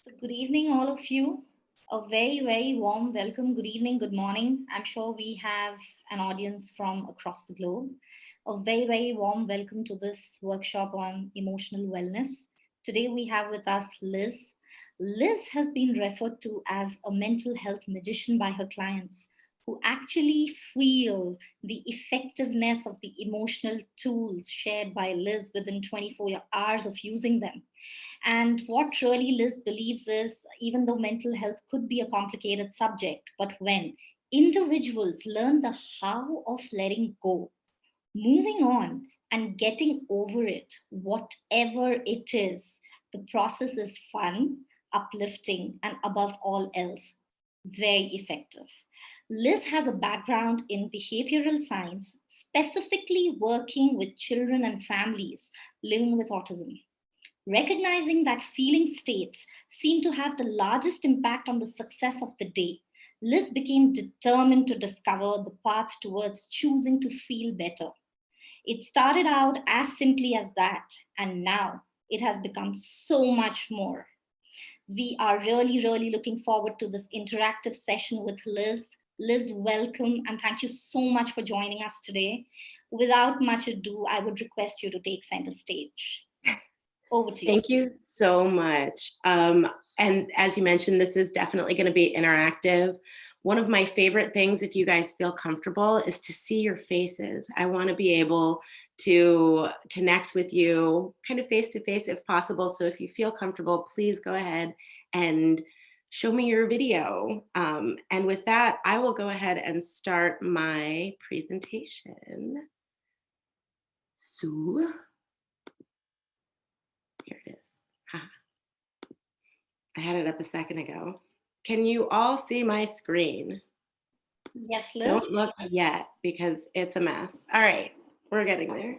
So, good evening, all of you. A very, very warm welcome. Good evening, good morning. I'm sure we have an audience from across the globe. A very, very warm welcome to this workshop on emotional wellness. Today, we have with us Liz. Liz has been referred to as a mental health magician by her clients who actually feel the effectiveness of the emotional tools shared by Liz within 24 hours of using them. And what really Liz believes is even though mental health could be a complicated subject, but when individuals learn the how of letting go, moving on, and getting over it, whatever it is, the process is fun, uplifting, and above all else, very effective. Liz has a background in behavioral science, specifically working with children and families living with autism. Recognizing that feeling states seem to have the largest impact on the success of the day, Liz became determined to discover the path towards choosing to feel better. It started out as simply as that, and now it has become so much more. We are really, really looking forward to this interactive session with Liz. Liz, welcome, and thank you so much for joining us today. Without much ado, I would request you to take center stage. Over to you. Thank you so much. And as you mentioned, this is definitely going to be interactive. One of my favorite things, if you guys feel comfortable, is to see your faces. I want to be able to connect with you kind of face to face if possible. So if you feel comfortable, please go ahead and show me your video. And with that, I will go ahead and start my presentation. So here it is. Ha. I had it up a second ago. Can you all see my screen? Yes, Liz. Don't look yet because it's a mess. All right, we're getting there.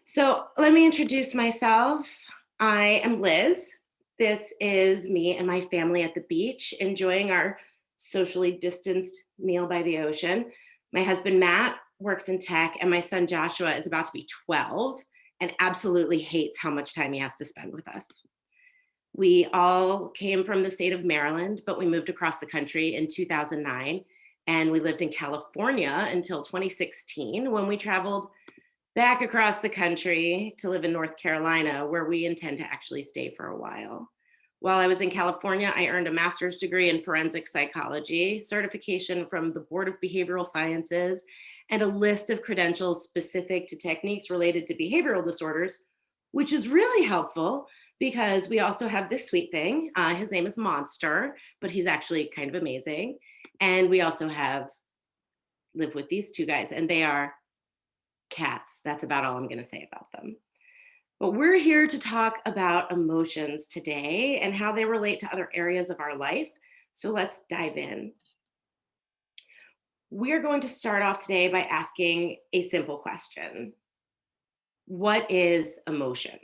So let me introduce myself. I am Liz. This is me and my family at the beach enjoying our socially distanced meal by the ocean. My husband, Matt, works in tech, and my son, Joshua, is about to be 12 and absolutely hates how much time he has to spend with us. We all came from the state of Maryland, but we moved across the country in 2009. And we lived in California until 2016 when we traveled back across the country to live in North Carolina, where we intend to actually stay for a while. While I was in California, I earned a master's degree in forensic psychology, certification from the Board of Behavioral Sciences, and a list of credentials specific to techniques related to behavioral disorders, which is really helpful because we also have this sweet thing. His name is Monster, but he's actually kind of amazing. And we also live with these two guys, and they are cats. That's about all I'm going to say about them. But we're here to talk about emotions today and how they relate to other areas of our life. So let's dive in. We're going to start off today by asking a simple question. What is emotion?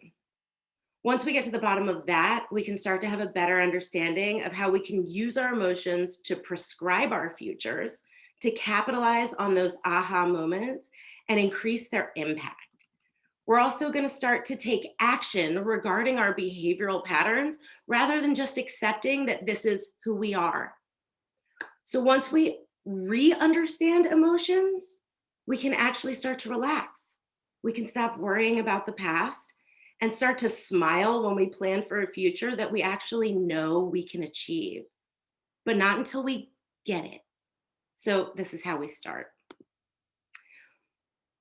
Once we get to the bottom of that, we can start to have a better understanding of how we can use our emotions to prescribe our futures, to capitalize on those aha moments and increase their impact. We're also going to start to take action regarding our behavioral patterns rather than just accepting that this is who we are. So once we re-understand emotions, we can actually start to relax. We can stop worrying about the past and start to smile when we plan for a future that we actually know we can achieve, but not until we get it. So this is how we start.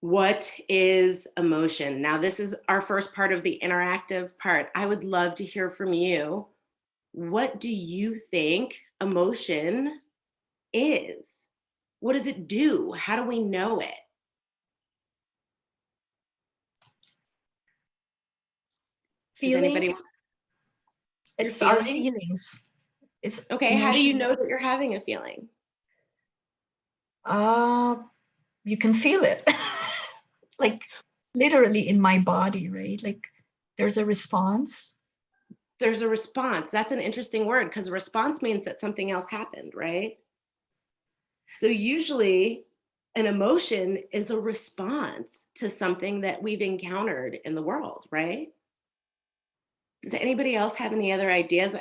What is emotion? Now, this is our first part of the interactive part. I would love to hear from you. What do you think emotion is? What does it do? How do we know it? Does anybody want? It's our feelings. It's okay. How do you know that you're having a feeling? You can feel it, like literally in my body, right? Like there's a response. There's a response. That's an interesting word because a response means that something else happened, right? So usually an emotion is a response to something that we've encountered in the world, right? Does anybody else have any other ideas?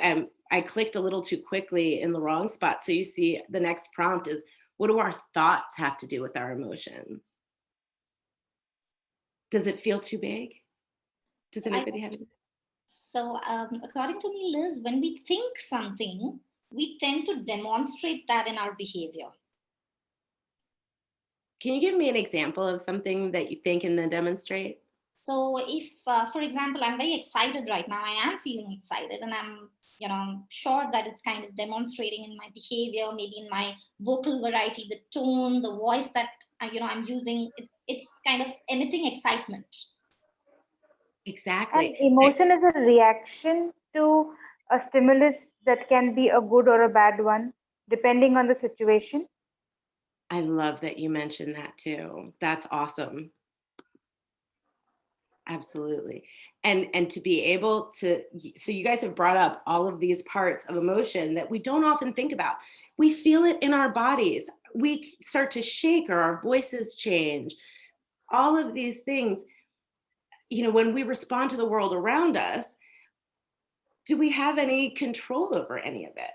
I clicked a little too quickly in the wrong spot. So you see the next prompt is, what do our thoughts have to do with our emotions? Does it feel too big? Does I, anybody have any? according to me, Liz, when we think something, we tend to demonstrate that in our behavior. Can you give me an example of something that you think and then demonstrate? So if, for example, I'm very excited right now, I am feeling excited, and I'm, sure that it's kind of demonstrating in my behavior, maybe in my vocal variety, the tone, the voice that I'm using. It's kind of emitting excitement. Exactly. And emotion is a reaction to a stimulus that can be a good or a bad one, depending on the situation. I love that you mentioned that too. That's awesome. Absolutely. And to be able to, so you guys have brought up all of these parts of emotion that we don't often think about. We feel it in our bodies. We start to shake or our voices change. All of these things, when we respond to the world around us, do we have any control over any of it?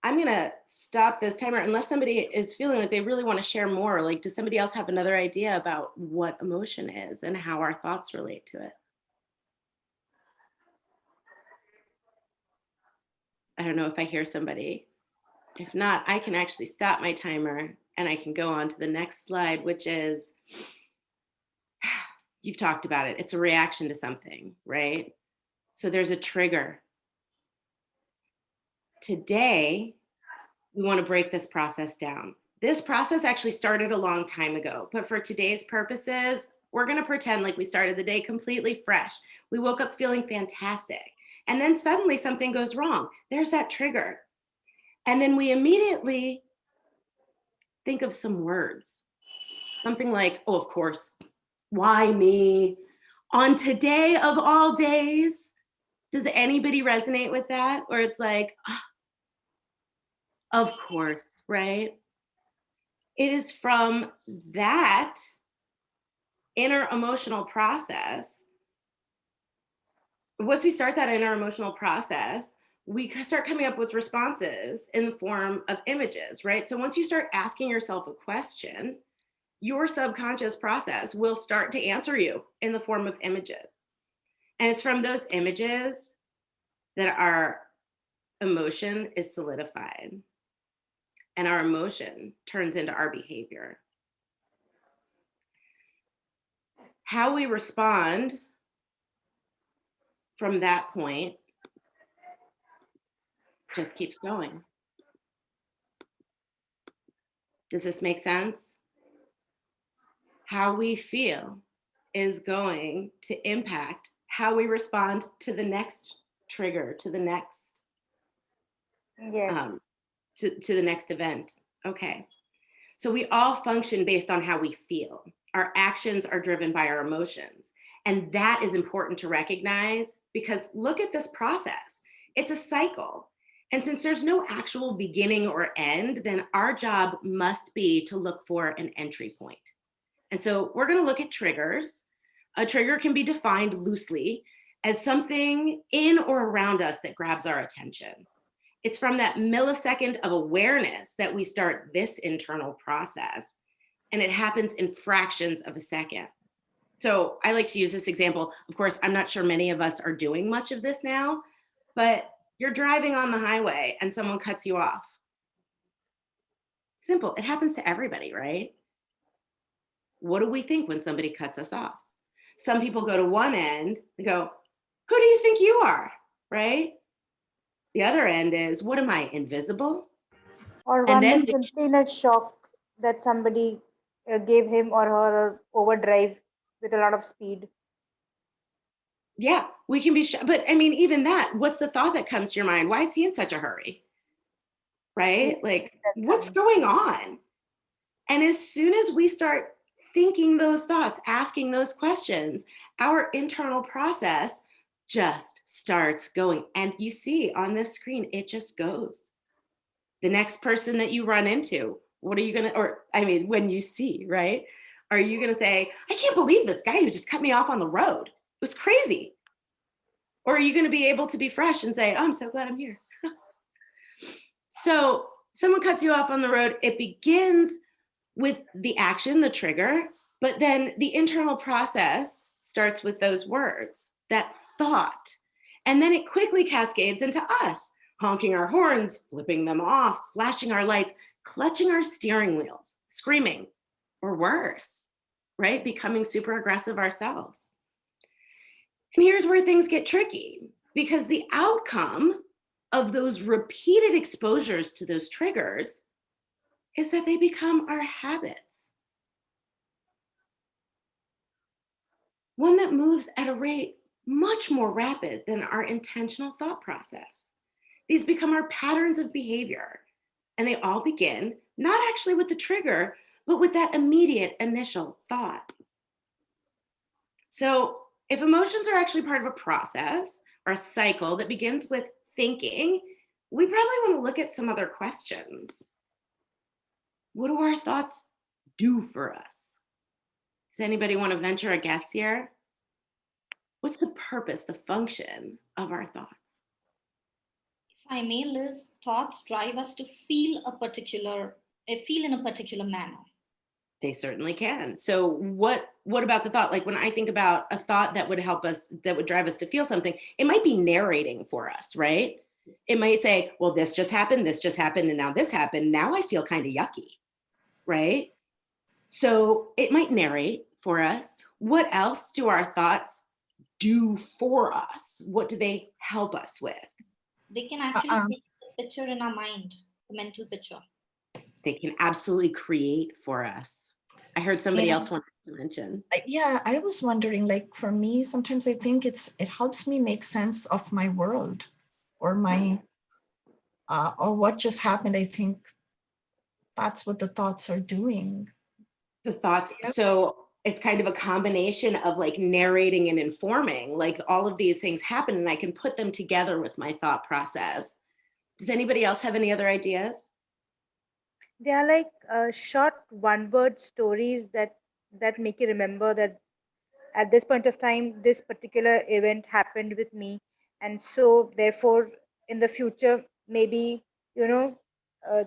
I'm going to stop this timer unless somebody is feeling like they really want to share more. Like, does somebody else have another idea about what emotion is and how our thoughts relate to it? I don't know if I hear somebody. If not, I can actually stop my timer and I can go on to the next slide, which is, you've talked about it. It's a reaction to something, right? So there's a trigger. Today, we want to break this process down. This process actually started a long time ago, but for today's purposes, we're going to pretend like we started the day completely fresh. We woke up feeling fantastic. And then suddenly something goes wrong. There's that trigger. And then we immediately think of some words. Something like, oh, of course, why me? On today of all days? Does anybody resonate with that? Or it's like, oh, of course, right? It is from that inner emotional process. Once we start that inner emotional process, we start coming up with responses in the form of images, right? So once you start asking yourself a question, your subconscious process will start to answer you in the form of images. And it's from those images that our emotion is solidified and our emotion turns into our behavior. How we respond from that point just keeps going. Does this make sense? How we feel is going to impact how we respond to the next trigger, to the next Yes. to the next event. Okay. So we all function based on how we feel. Our actions are driven by our emotions. And that is important to recognize because look at this process. It's a cycle. And since there's no actual beginning or end, then our job must be to look for an entry point. And so we're going to look at triggers. A trigger can be defined loosely as something in or around us that grabs our attention. It's from that millisecond of awareness that we start this internal process, and it happens in fractions of a second. So I like to use this example. Of course, I'm not sure many of us are doing much of this now, but you're driving on the highway and someone cuts you off. Simple. It happens to everybody, right? What do we think when somebody cuts us off? Some people go to one end and go, who do you think you are, right? The other end is, what am I, invisible? Or And one then is simply in a shock that somebody gave him or her a overdrive with a lot of speed. yeah, we can be, but I mean, even that, what's the thought that comes to your mind? Why is he in such a hurry? Yes, Right? Like, that what's comes. going on? And as soon as we start thinking those thoughts, asking those questions, our internal process just starts going. And you see on this screen, it just goes. The next person that you run into, what are you going to, or I mean, when you see, right? Are you going to say, I can't believe this guy who just cut me off on the road? It was crazy. Or are you going to be able to be fresh and say, oh, I'm so glad I'm here? So someone cuts you off on the road. It begins with the action, the trigger, but then the internal process starts with those words, that thought. And then it quickly cascades into us, honking our horns, flipping them off, flashing our lights, clutching our steering wheels, screaming, or worse, right? Becoming super aggressive ourselves. And here's where things get tricky, because the outcome of those repeated exposures to those triggers is that they become our habits. One that moves at a rate much more rapid than our intentional thought process. These become our patterns of behavior, and they all begin not actually with the trigger, but with that immediate initial thought. So if emotions are actually part of a process or a cycle that begins with thinking, we probably want to look at some other questions. What do our thoughts do for us? Does anybody want to venture a guess here? What's the purpose, the function of our thoughts? If I may, Liz, thoughts drive us to feel in a particular manner. They certainly can. So what about the thought? Like when I think about a thought that would help us, that would drive us to feel something, it might be narrating for us, right? It might say, well, this just happened, and now this happened. Now I feel kind of yucky, right? So it might narrate for us. What else do our thoughts do for us? What do they help us with? They can actually paint the picture in our mind, the mental picture. They can absolutely create for us. I heard somebody else wanted to mention. Yeah, I was wondering, like for me, sometimes I think it helps me make sense of my world or my or what just happened. I think that's what the thoughts are doing. The thoughts. So it's kind of a combination of like narrating and informing, like all of these things happen and I can put them together with my thought process. Does anybody else have any other ideas? They are like short one-word stories that make you remember that at this point of time, this particular event happened with me, and so therefore, in the future, maybe you know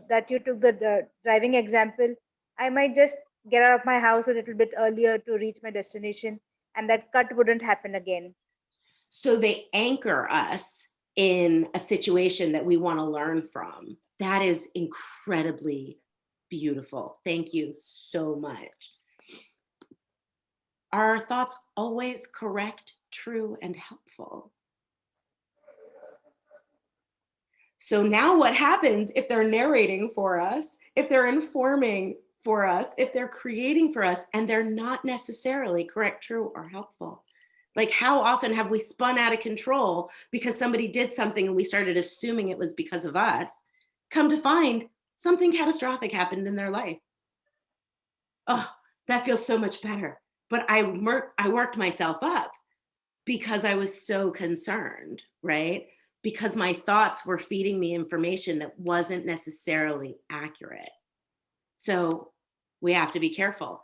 that you took the driving example. I might just get out of my house a little bit earlier to reach my destination, and that cut wouldn't happen again. So they anchor us in a situation that we want to learn from. That is incredibly beautiful. Thank you so much. Are our thoughts always correct, true, and helpful? So now what happens if they're narrating for us, if they're informing for us, if they're creating for us, and they're not necessarily correct, true, or helpful? Like how often have we spun out of control because somebody did something and we started assuming it was because of us? Come to find something catastrophic happened in their life. Oh, that feels so much better. But I worked myself up because I was so concerned, right? Because my thoughts were feeding me information that wasn't necessarily accurate. So we have to be careful.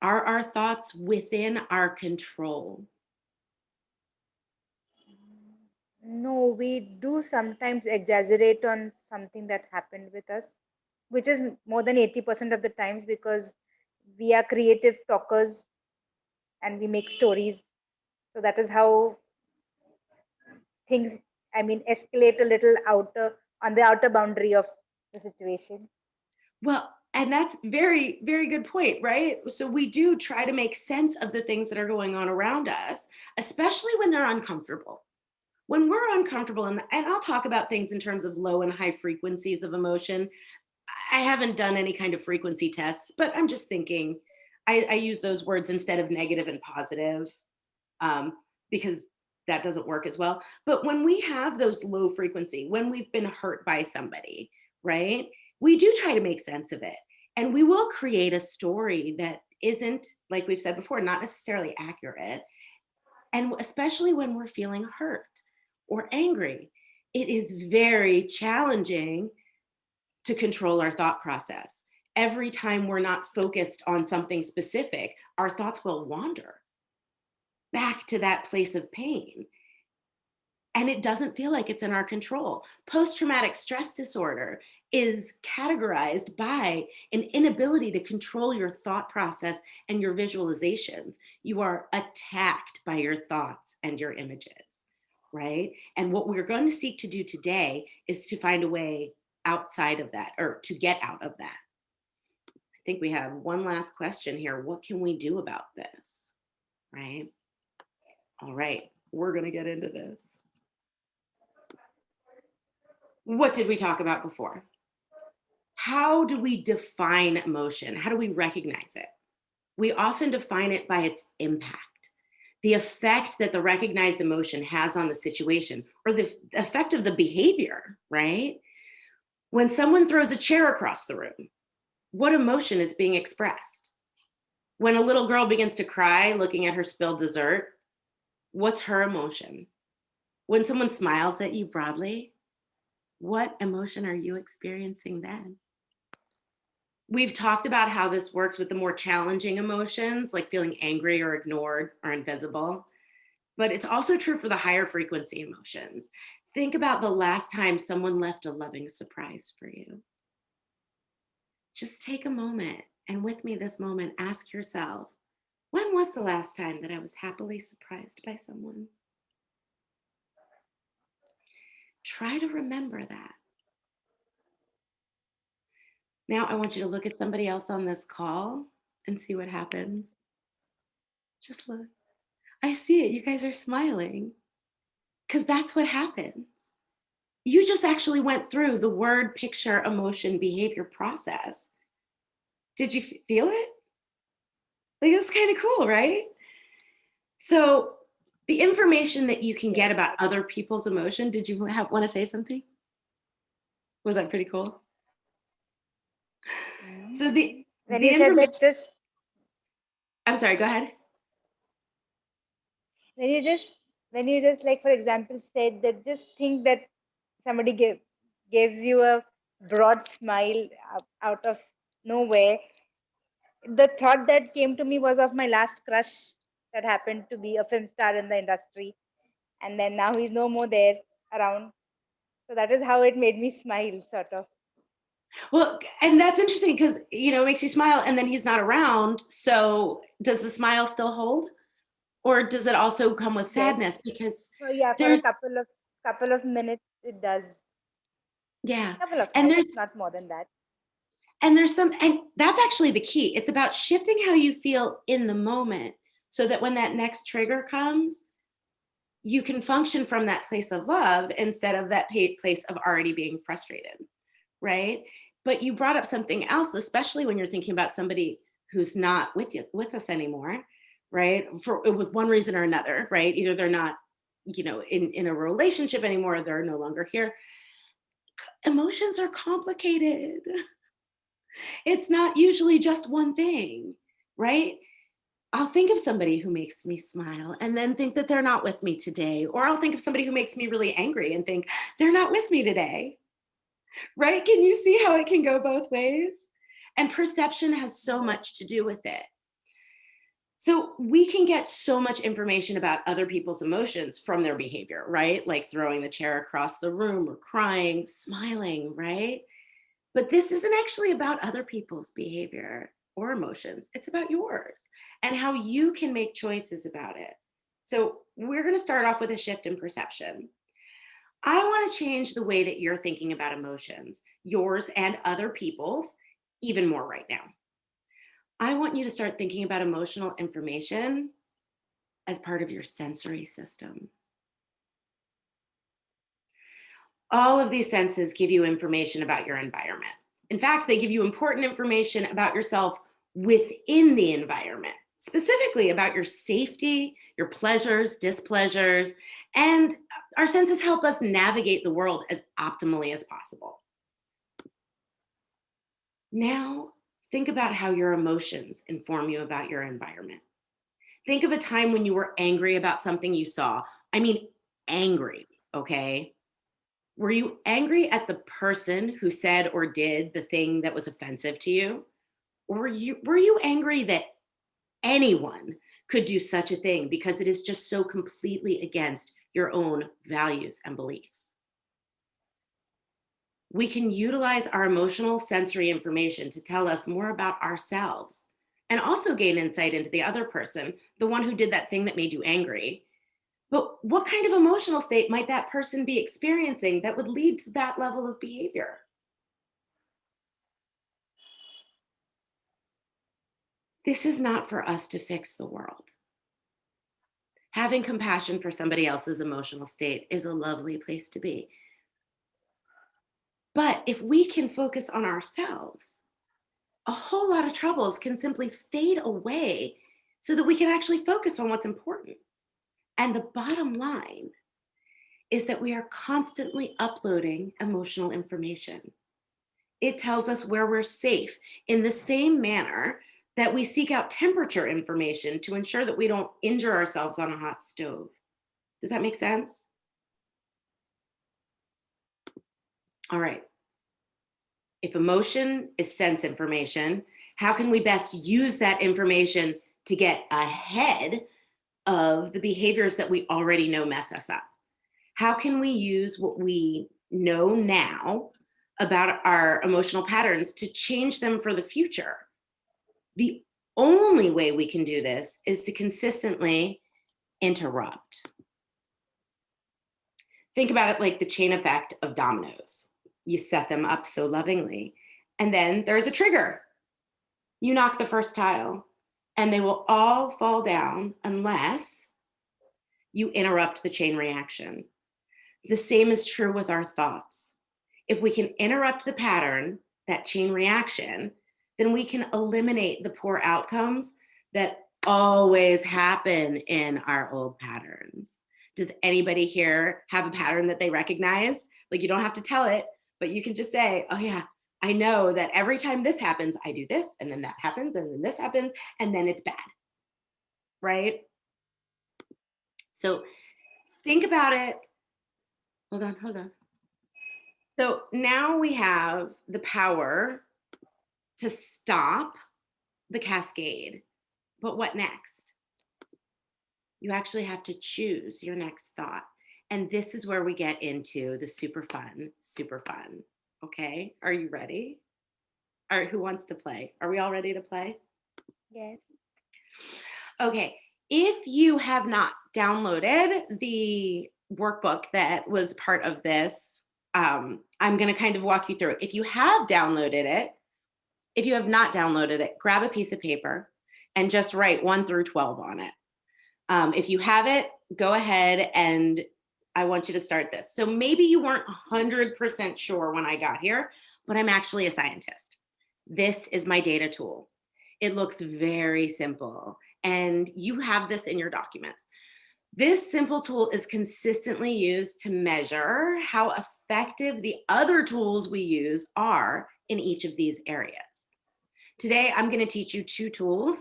Are our thoughts within our control? No, we do sometimes exaggerate on something that happened with us, which is more than 80% of the times because we are creative talkers and we make stories. So that is how things, I mean, escalate a little outer on the outer boundary of the situation. Well, and that's very, very good point, right? So we do try to make sense of the things that are going on around us, especially when they're uncomfortable. When we're uncomfortable, and I'll talk about things in terms of low and high frequencies of emotion. I haven't done any kind of frequency tests, but I'm just thinking, I use those words instead of negative and positive because that doesn't work as well. But when we have those low frequency, when we've been hurt by somebody, right, we do try to make sense of it. And we will create a story that isn't, like we've said before, not necessarily accurate. And especially when we're feeling hurt or angry, it is very challenging to control our thought process. Every time we're not focused on something specific, our thoughts will wander back to that place of pain. and it doesn't feel like it's in our control. Post-traumatic stress disorder is categorized by an inability to control your thought process and your visualizations. You are attacked by your thoughts and your images, right? And what we're going to seek to do today is to find a way outside of that, or to get out of that. I think we have one last question here. What can we do about this, right? All right, we're going to get into this. What did we talk about before? How do we define emotion? How do we recognize it? We often define it by its impact, the effect that the recognized emotion has on the situation, or the effect of the behavior, right? When someone throws a chair across the room, what emotion is being expressed? When a little girl begins to cry looking at her spilled dessert, what's her emotion? When someone smiles at you broadly, what emotion are you experiencing then? We've talked about how this works with the more challenging emotions, like feeling angry or ignored or invisible, but it's also true for the higher frequency emotions. Think about the last time someone left a loving surprise for you. Just take a moment, and with me this moment, ask yourself, when was the last time that I was happily surprised by someone? Try to remember that. Now I want you to look at somebody else on this call and see what happens. Just look. I see it. You guys are smiling because that's what happens. You just actually went through the word, picture, emotion, behavior process. Did you feel it? Like, that's kind of cool, right? So the information that you can get about other people's emotion, did you want to say something? Was that pretty cool? So the When you said information, that, just I'm sorry, go ahead. when you just when you just like, for example, said that, just think that somebody gives you a broad smile out of nowhere. The thought that came to me was of my last crush that happened to be a film star in the industry, and then now he's no more there around. So that is how it made me smile, sort of. Well, and that's interesting because, it makes you smile and then he's not around. So does the smile still hold? Or does it also come with Yes. sadness? Because So yeah, for a there's, couple of minutes it does. yeah, Couple of and minutes, not more than that. and that's actually the key. It's about shifting how you feel in the moment so that when that next trigger comes, you can function from that place of love instead of that place of already being frustrated, right? But you brought up something else, especially when you're thinking about somebody who's not with us anymore, right? For with one reason or another, right? Either they're not, in a relationship anymore, or they're no longer here. Emotions are complicated. It's not usually just one thing, right? I'll think of somebody who makes me smile and then think that they're not with me today. Or I'll think of somebody who makes me really angry and think they're not with me today, right? Can you see how it can go both ways? And perception has so much to do with it. So we can get so much information about other people's emotions from their behavior, right? Like throwing the chair across the room or crying, smiling, right? But this isn't actually about other people's behavior or emotions. It's about yours and how you can make choices about it. So we're going to start off with a shift in perception. I want to change the way that you're thinking about emotions, yours and other people's, even more right now. I want you to start thinking about emotional information as part of your sensory system. All of these senses give you information about your environment. In fact, they give you important information about yourself within the environment, specifically about your safety, your pleasures, displeasures, and our senses help us navigate the world as optimally as possible. Now, think about how your emotions inform you about your environment. Think of a time when you were angry about something you saw. I mean, angry, okay? Were you angry at the person who said or did the thing that was offensive to you? Or were you angry that anyone could do such a thing because it is just so completely against your own values and beliefs. We can utilize our emotional sensory information to tell us more about ourselves and also gain insight into the other person, the one who did that thing that made you angry. But what kind of emotional state might that person be experiencing that would lead to that level of behavior? This is not for us to fix the world. Having compassion for somebody else's emotional state is a lovely place to be. But if we can focus on ourselves, a whole lot of troubles can simply fade away so that we can actually focus on what's important. And the bottom line is that we are constantly uploading emotional information. It tells us where we're safe in the same manner that we seek out temperature information to ensure that we don't injure ourselves on a hot stove. Does that make sense? All right. If emotion is sense information, how can we best use that information to get ahead of the behaviors that we already know mess us up? How can we use what we know now about our emotional patterns to change them for the future? The only way we can do this is to consistently interrupt. Think about it like the chain effect of dominoes. You set them up so lovingly, and then there's a trigger. You knock the first tile, and they will all fall down unless you interrupt the chain reaction. The same is true with our thoughts. If we can interrupt the pattern, that chain reaction, then we can eliminate the poor outcomes that always happen in our old patterns. Does anybody here have a pattern that they recognize? Like, you don't have to tell it, but you can just say, oh yeah, I know that every time this happens, I do this, and then that happens, and then this happens, and then it's bad, right? So think about it. Hold on. So now we have the power to stop the cascade. But what next? You actually have to choose your next thought. And this is where we get into the super fun. Okay, are you ready? All right, who wants to play? Are we all ready to play? Yes. Okay, if you have not downloaded the workbook that was part of this, I'm going to kind of walk you through it. If you have downloaded it, if you have not downloaded it, grab a piece of paper and just write 1 through 12 on it. If you have it, go ahead, and I want you to start this. So maybe you weren't 100% sure when I got here, but I'm actually a scientist. This is my data tool. It looks very simple, and you have this in your documents. This simple tool is consistently used to measure how effective the other tools we use are in each of these areas. Today, I'm going to teach you 2 tools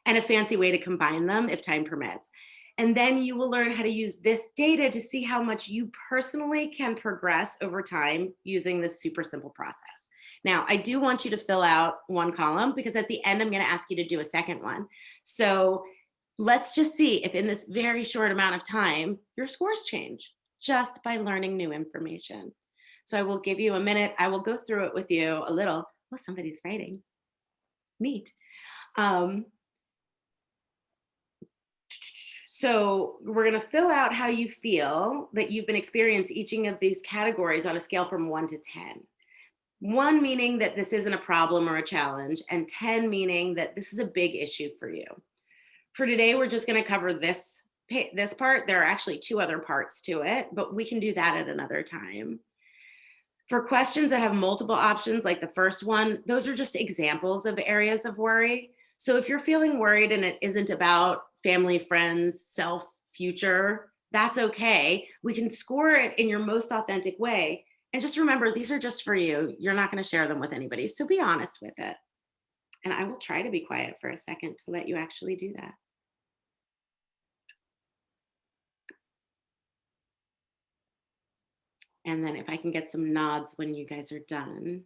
and a fancy way to combine them if time permits. And then you will learn how to use this data to see how much you personally can progress over time using this super simple process. Now, I do want you to fill out 1 column because at the end, I'm going to ask you to do a second one. So let's just see if in this very short amount of time, your scores change just by learning new information. So I will give you a minute. I will go through it with you a little. Oh, somebody's writing. Neat. So we're going to fill out how you feel that you've been experiencing each of these categories on a scale from 1 to 10. 1 meaning that this isn't a problem or a challenge, and 10 meaning that this is a big issue for you. For today, we're just going to cover this part. There are actually 2 other parts to it, but we can do that at another time. For questions that have multiple options, like the first one, those are just examples of areas of worry. So if you're feeling worried and it isn't about family, friends, self, future, that's okay. We can score it in your most authentic way. And just remember, these are just for you. You're not going to share them with anybody. So be honest with it. And I will try to be quiet for a second to let you actually do that. And then if I can get some nods when you guys are done.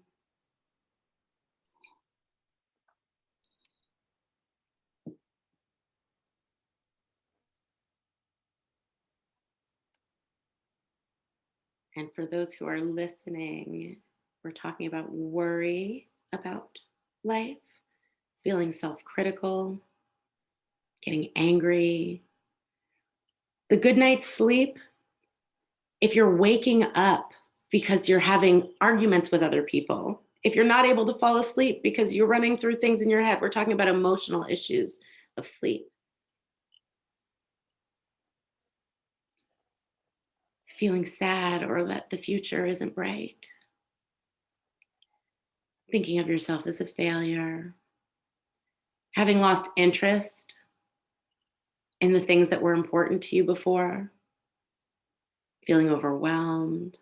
And for those who are listening, we're talking about worry about life, feeling self-critical, getting angry. The good night's sleep, if you're waking up because you're having arguments with other people, if you're not able to fall asleep because you're running through things in your head, we're talking about emotional issues of sleep. Feeling sad or that the future isn't bright. Thinking of yourself as a failure. Having lost interest in the things that were important to you before. Feeling overwhelmed.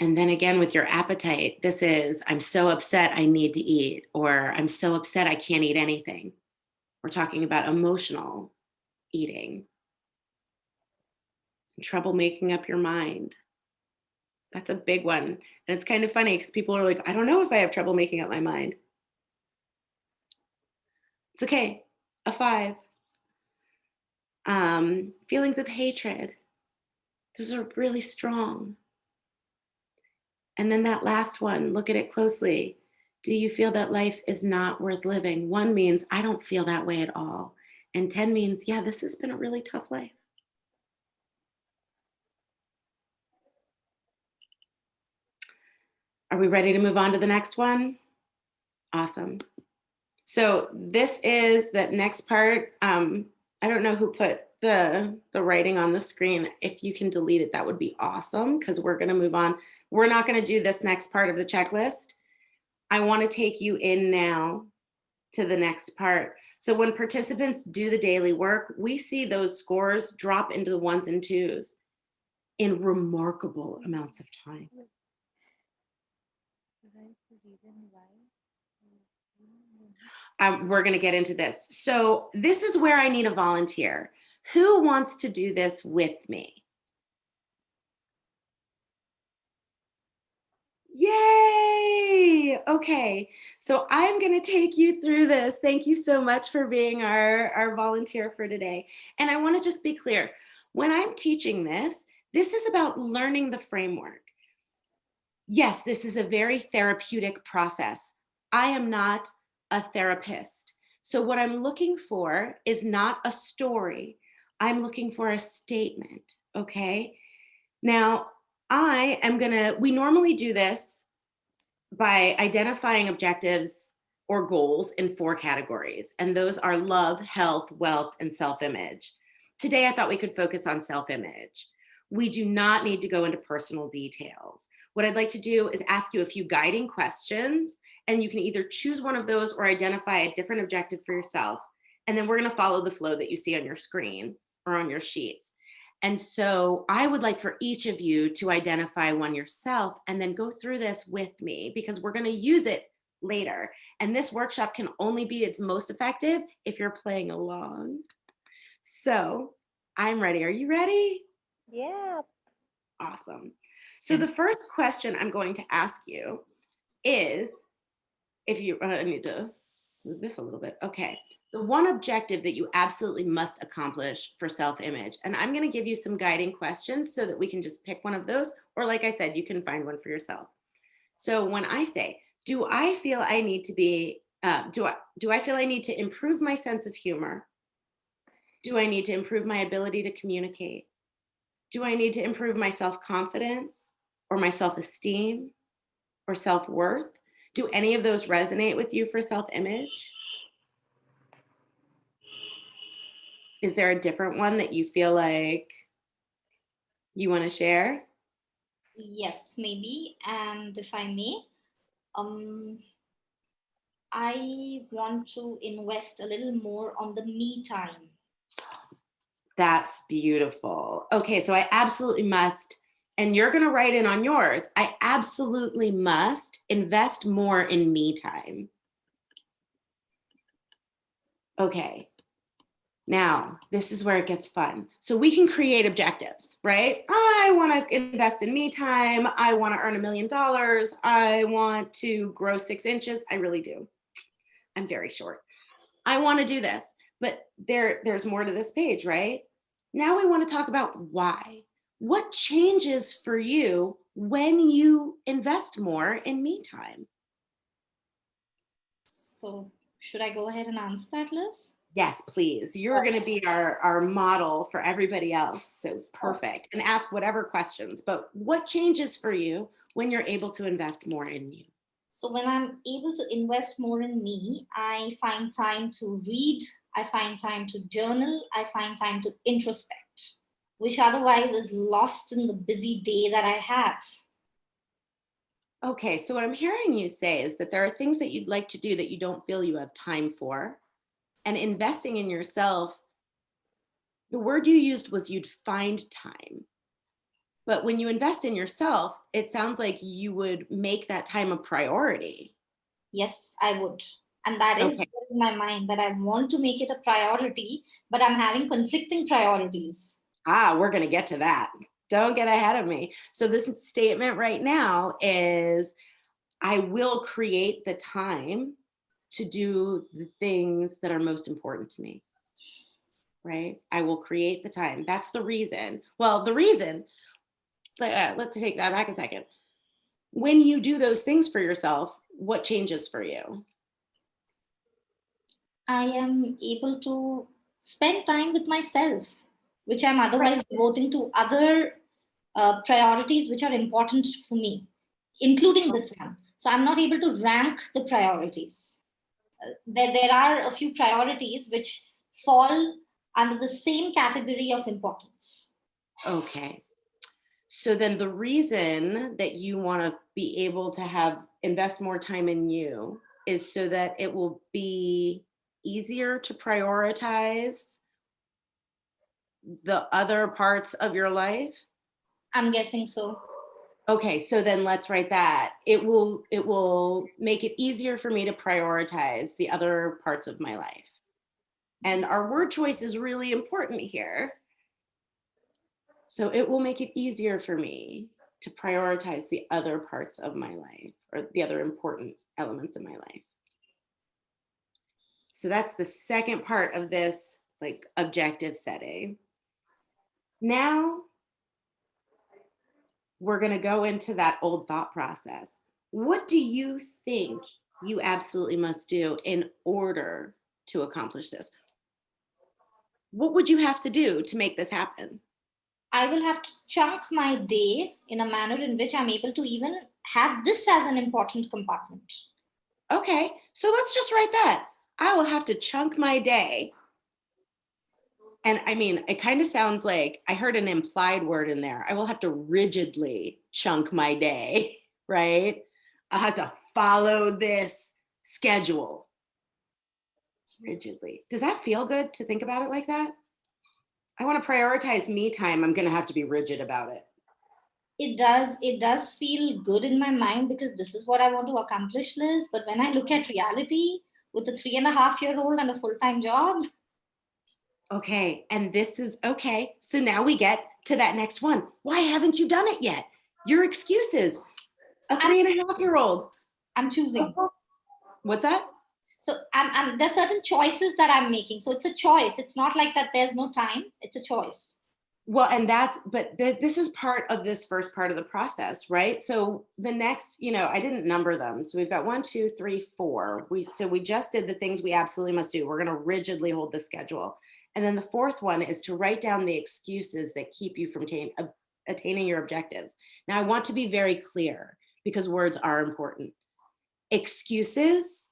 And then again with your appetite, this is, I'm so upset I need to eat, or I'm so upset I can't eat anything. We're talking about emotional eating. Trouble making up your mind. That's a big one. And it's kind of funny because people are like, I don't know if I have trouble making up my mind. It's okay. A 5. Feelings of hatred. Those are really strong. And then that last one, look at it closely. Do you feel that life is not worth living? 1 means I don't feel that way at all. And 10 means, yeah, this has been a really tough life. Are we ready to move on to the next one? Awesome. So this is that next part. I don't know who put the writing on the screen. If you can delete it, that would be awesome, because we're going to move on. We're not going to do this next part of the checklist. I want to take you in now to the next part. So when participants do the daily work, we see those scores drop into the 1s and 2s in remarkable amounts of time. We're going to get into this. So this is where I need a volunteer. Who wants to do this with me? Yay! Okay, so I'm going to take you through this. Thank you so much for being our volunteer for today. And I want to just be clear. When I'm teaching this, this is about learning the framework. Yes, this is a very therapeutic process. I am not a therapist. So what I'm looking for is not a story. I'm looking for a statement, okay? Now, we normally do this by identifying objectives or goals in 4 categories, and those are love, health, wealth, and self-image. Today, I thought we could focus on self-image. We do not need to go into personal details. What I'd like to do is ask you a few guiding questions, and you can either choose one of those or identify a different objective for yourself. And then we're going to follow the flow that you see on your screen or on your sheets. And so I would like for each of you to identify one yourself and then go through this with me, because we're going to use it later. And this workshop can only be its most effective if you're playing along. So I'm ready. Are you ready? Yeah. Awesome. So the first question I'm going to ask you is, if you, I need to move this a little bit. Okay. The one objective that you absolutely must accomplish for self-image. And I'm going to give you some guiding questions so that we can just pick one of those. Or like I said, you can find one for yourself. So when I say, do I feel I need to be, do I feel I need to improve my sense of humor? Do I need to improve my ability to communicate? Do I need to improve my self-confidence or my self-esteem or self-worth? Do any of those resonate with you for self-image? Is there a different one that you feel like you want to share? Yes, maybe. And if I may, um, I want to invest a little more on the me time. That's beautiful. Okay, so I absolutely must, and you're going to write in on yours, I absolutely must invest more in me time. Okay. Now, this is where it gets fun. So we can create objectives, right? I want to invest in me time. I want to earn $1 million. I want to grow 6 inches. I really do. I'm very short. I want to do this. But there's more to this page, right? Now we want to talk about why. What changes for you when you invest more in me time? So, should I go ahead and answer that, Liz? Yes, please. You're going to be our model for everybody else. So perfect. And ask whatever questions. But what changes for you when you're able to invest more in you? So, when I'm able to invest more in me, I find time to read, I find time to journal, I find time to introspect, which otherwise is lost in the busy day that I have. Okay, so what I'm hearing you say is that there are things that you'd like to do that you don't feel you have time for. And investing in yourself, the word you used was you'd find time. But when you invest in yourself, it sounds like you would make that time a priority. Yes, I would. And that is Okay. in my mind that I want to make it a priority, but I'm having conflicting priorities. We're going to get to that. Don't get ahead of me. So, this statement right now is I will create the time to do the things that are most important to me, right? I will create the time. That's the reason. Well, the reason, let's take that back a second. When you do those things for yourself, what changes for you? I am able to spend time with myself, which I'm Right. otherwise devoting to other priorities which are important for me, including this one. So I'm not able to rank the priorities. There are a few priorities which fall under the same category of importance. Okay. So then the reason that you want to be able to have invest more time in you is so that it will be easier to prioritize the other parts of your life. I'm guessing so. Okay, so then let's write that. It will make it easier for me to prioritize the other parts of my life. And our word choice is really important here. So it will make it easier for me to prioritize the other parts of my life or the other important elements in my life. So that's the second part of this like objective setting. Now we're going to go into that old thought process. What do you think you absolutely must do in order to accomplish this? What would you have to do to make this happen? I will have to chunk my day in a manner in which I'm able to even have this as an important compartment. Okay, so let's just write that. I will have to chunk my day. And I mean, it kind of sounds like I heard an implied word in there. I will have to rigidly chunk my day, right? I have to follow this schedule rigidly. Does that feel good to think about it like that? I want to prioritize me time. I'm going to have to be rigid about it. It does feel good in my mind because this is what I want to accomplish, Liz. But when I look at reality with a 3.5-year-old and a full-time job, Okay. And this is okay. So now we get to that next one. Why haven't you done it yet? Your excuses. A I'm, 3.5-year-old. I'm choosing. What's that? So there's certain choices that I'm making. So it's a choice. It's not like that there's no time. It's a choice. Well, and this is part of this first part of the process, right? So the next, I didn't number them. So we've got 1, 2, 3, 4. We just did the things we absolutely must do. We're going to rigidly hold the schedule. And then the fourth one is to write down the excuses that keep you from attaining your objectives. Now, I want to be very clear because words are important. Excuses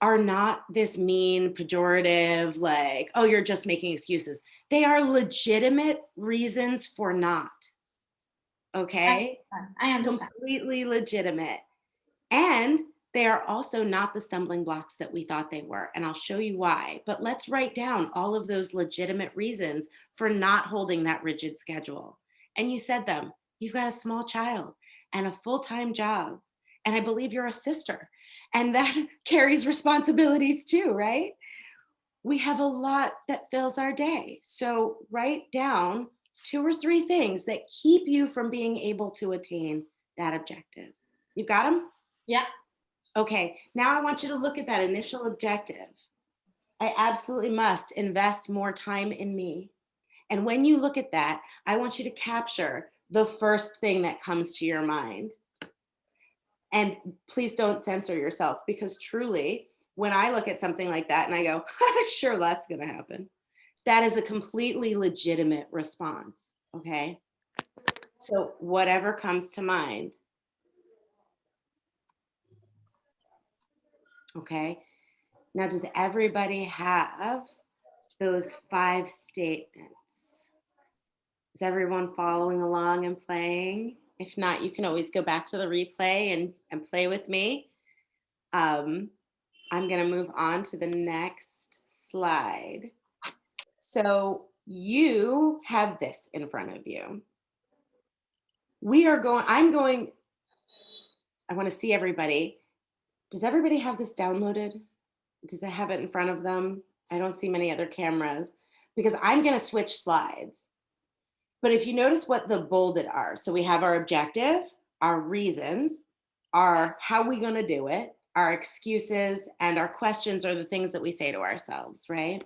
are not this mean, pejorative, like, oh, you're just making excuses. They are legitimate reasons for not. Okay? I understand. Completely legitimate. And they are also not the stumbling blocks that we thought they were. And I'll show you why. But let's write down all of those legitimate reasons for not holding that rigid schedule. And you said them. You've got a small child and a full time job. And I believe you're a sister. And that carries responsibilities too, right? We have a lot that fills our day. So write down 2 or 3 things that keep you from being able to attain that objective. You've got them? Yeah. Okay, now I want you to look at that initial objective. I absolutely must invest more time in me. And when you look at that, I want you to capture the first thing that comes to your mind. And please don't censor yourself, because truly, when I look at something like that and I go, sure, that's going to happen, that is a completely legitimate response. Okay. So, whatever comes to mind. Okay. Now, does everybody have those 5 statements? Is everyone following along and playing? If not, you can always go back to the replay and play with me. I'm going to move on to the next slide. So you have this in front of you. I want to see everybody. Does everybody have this downloaded? Does it have it in front of them? I don't see many other cameras, because I'm going to switch slides. But if you notice what the bolded are, so we have our objective, our reasons, our how we going to do it, our excuses, and our questions are the things that we say to ourselves, right?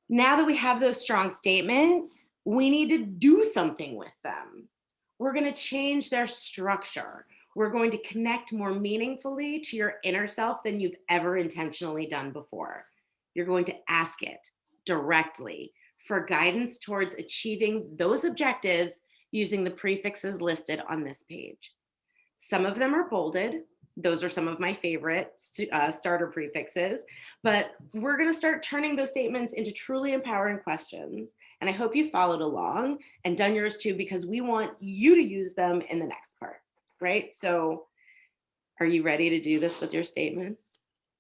Now that we have those strong statements, we need to do something with them. We're going to change their structure. We're going to connect more meaningfully to your inner self than you've ever intentionally done before. You're going to ask it directly for guidance towards achieving those objectives using the prefixes listed on this page. Some of them are bolded. Those are some of my favorite starter prefixes, but we're going to start turning those statements into truly empowering questions. And I hope you followed along and done yours too, because we want you to use them in the next part, right? So are you ready to do this with your statements?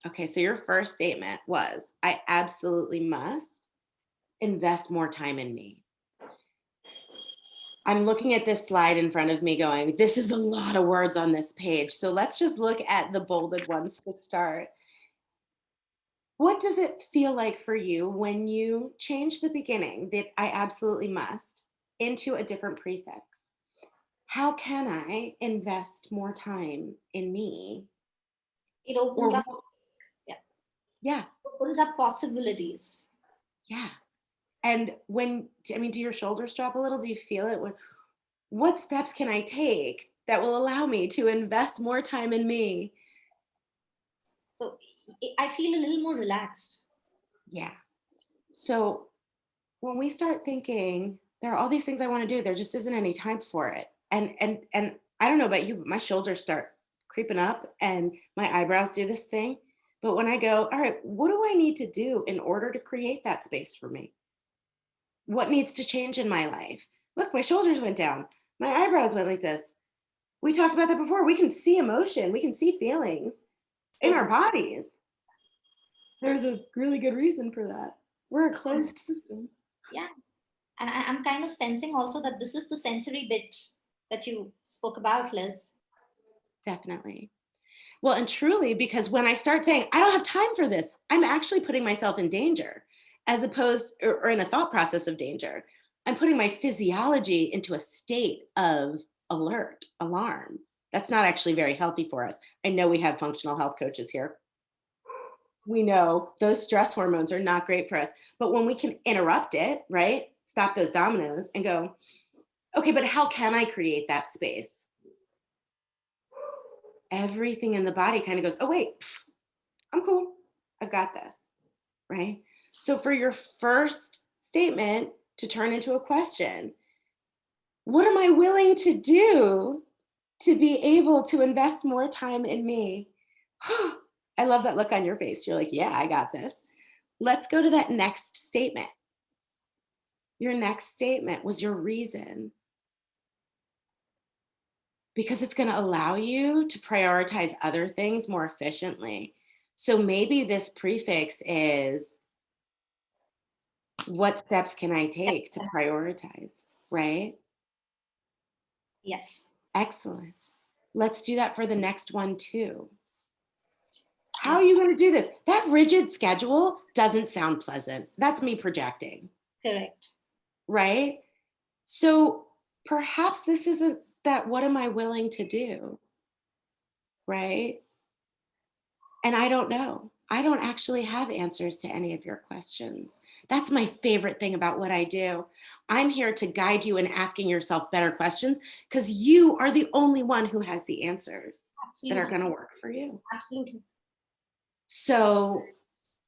Okay, so your first statement was, I absolutely must invest more time in me. I'm looking at this slide in front of me going, this is a lot of words on this page. So let's just look at the bolded ones to start. What does it feel like for you when you change the beginning, that I absolutely must, into a different prefix? How can I invest more time in me? It opens Or up, yeah, yeah, opens up possibilities. yeah. And do your shoulders drop a little? Do you feel it? What steps can I take that will allow me to invest more time in me? So I feel a little more relaxed. Yeah. So when we start thinking there are all these things I want to do, there just isn't any time for it. And I don't know about you, but my shoulders start creeping up and my eyebrows do this thing. But when I go, all right, what do I need to do in order to create that space for me? What needs to change in my life? Look, my shoulders went down. My eyebrows went like this. We talked about that before. We can see emotion, we can see feelings in So our bodies. There's a really good reason for that. We're a closed system. yeah, and I'm kind of sensing also that this is the sensory bit that you spoke about, Liz. Definitely. Well, and truly, because when I start saying, I don't have time for this, I'm actually putting myself in danger, as opposed, or in a thought process of danger. I'm putting my physiology into a state of alert, alarm. That's not actually very healthy for us. I know we have functional health coaches here. We know those stress hormones are not great for us. But when we can interrupt it, right? Stop those dominoes and go, okay, but how can I create that space? Everything in the body kind of goes, oh, wait, I'm cool. I've got this, right? So for your first statement to turn into a question, what am I willing to do to be able to invest more time in me? I love that look on your face. You're like, yeah, I got this. Let's go to that next statement. Your next statement was your reason, because it's going to allow you to prioritize other things more efficiently. So maybe this prefix is, what steps can I take to prioritize, right? Yes. Excellent. Let's do that for the next one too. How are you going to do this? That rigid schedule doesn't sound pleasant. That's me projecting, Correct. right? So perhaps this isn't that, what am I willing to do? Right? And I don't know. I don't actually have answers to any of your questions. That's my favorite thing about what I do. I'm here to guide you in asking yourself better questions because you are the only one who has the answers that are Absolutely. going to work for you. Absolutely. So,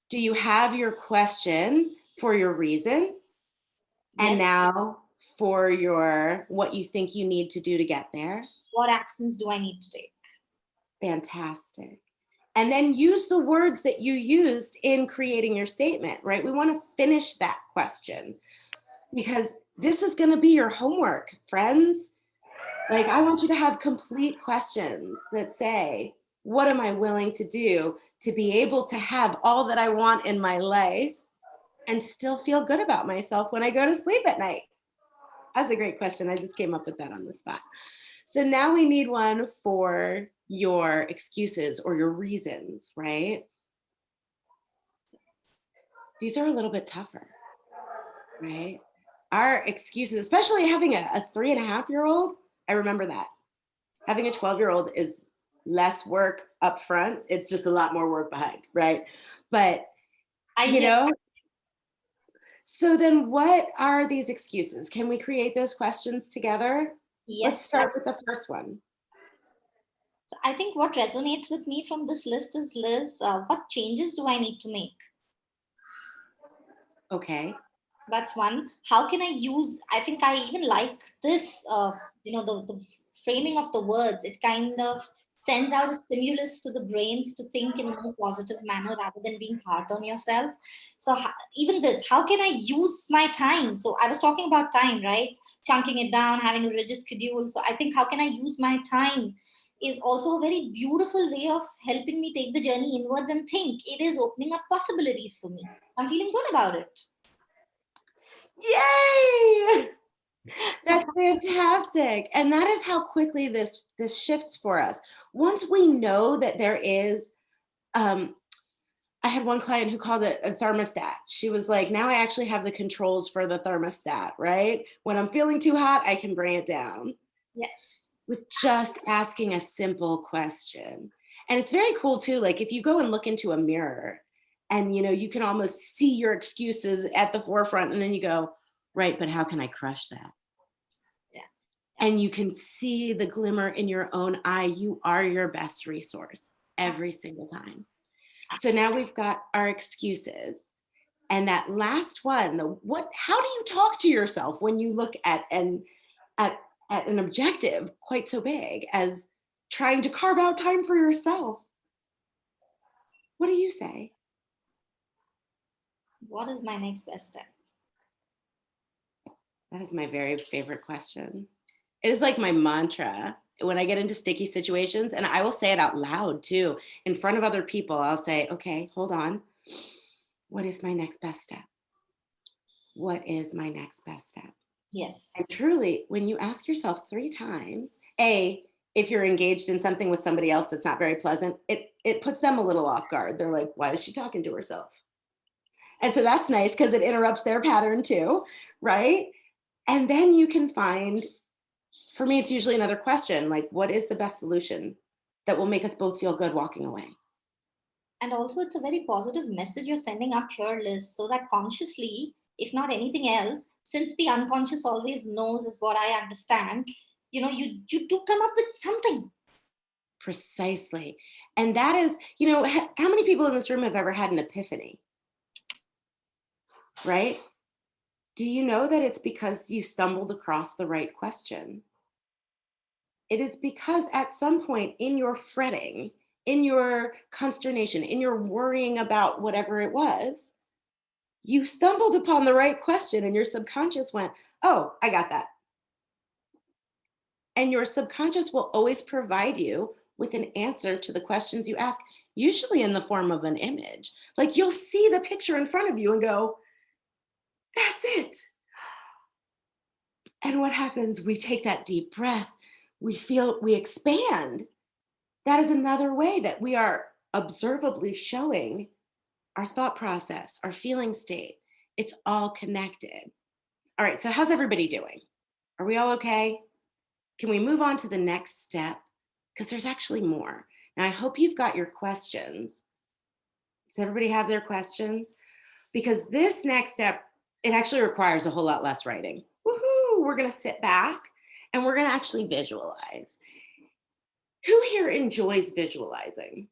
do you have your question for your reason? And Yes. now for your what you think you need to do to get there? What actions do I need to take? Fantastic. And then use the words that you used in creating your statement, right? We want to finish that question because this is going to be your homework, friends. Like, I want you to have complete questions that say, what am I willing to do to be able to have all that I want in my life and still feel good about myself when I go to sleep at night? That's a great question. I just came up with that on the spot. So now we need one for your excuses or your reasons, right? These are a little bit tougher, right? Our excuses, especially having a 3.5-year-old, I remember that. Having a 12-year-old is less work up front. It's just a lot more work behind, right? But, I you hear. know, so then what are these excuses? Can we create those questions together? Let's Yes. start with the first one. I think what resonates with me from this list is, Liz, what changes do I need to make? Okay. That's one. How can I use? I think I even like this. The framing of the words. It kind of sends out a stimulus to the brains to think in a more positive manner rather than being hard on yourself. So even this, how can I use my time? So I was talking about time, right? Chunking it down, having a rigid schedule. So I think how can I use my time is also a very beautiful way of helping me take the journey inwards and think. It is opening up possibilities for me. I'm feeling good about it. Yay! That's fantastic. And that is how quickly this shifts for us. Once we know that there is, I had one client who called it a thermostat. She was like, now I actually have the controls for the thermostat, right? When I'm feeling too hot, I can bring it down Yes. with just asking a simple question. And it's very cool too. Like if you go and look into a mirror and you can almost see your excuses at the forefront and then you go, right, but how can I crush that? Yeah. And you can see the glimmer in your own eye. You are your best resource every single time. So now we've got our excuses. And that last one, how do you talk to yourself when you look at an objective quite so big as trying to carve out time for yourself? What do you say? What is my next best step? That is my very favorite question. It is like my mantra when I get into sticky situations, and I will say it out loud too. In front of other people, I'll say, okay, hold on. What is my next best step? What is my next best step? Yes. And truly, when you ask yourself 3 times, if you're engaged in something with somebody else that's not very pleasant, it puts them a little off guard. They're like, why is she talking to herself? And so that's nice because it interrupts their pattern too, right? And then you can find, for me, it's usually another question like, what is the best solution that will make us both feel good walking away? And also, it's a very positive message you're sending up here, Liz, so that consciously, if not anything else, since the unconscious always knows, is what I understand, you do come up with something. Precisely. And that is, how many people in this room have ever had an epiphany? Right? Do you know that it's because you stumbled across the right question? It is because at some point in your fretting, in your consternation, in your worrying about whatever it was, you stumbled upon the right question and your subconscious went, oh, I got that. And your subconscious will always provide you with an answer to the questions you ask, usually in the form of an image. Like you'll see the picture in front of you and go, that's it. And what happens? We take that deep breath. We expand. That is another way that we are observably showing our thought process, our feeling state. It's all connected. All right, so how's everybody doing? Are we all okay? Can we move on to the next step? Because there's actually more. Now, I hope you've got your questions. Does everybody have their questions? Because this next step, it actually requires a whole lot less writing. Woohoo! We're going to sit back and we're going to actually visualize. Who here enjoys visualizing?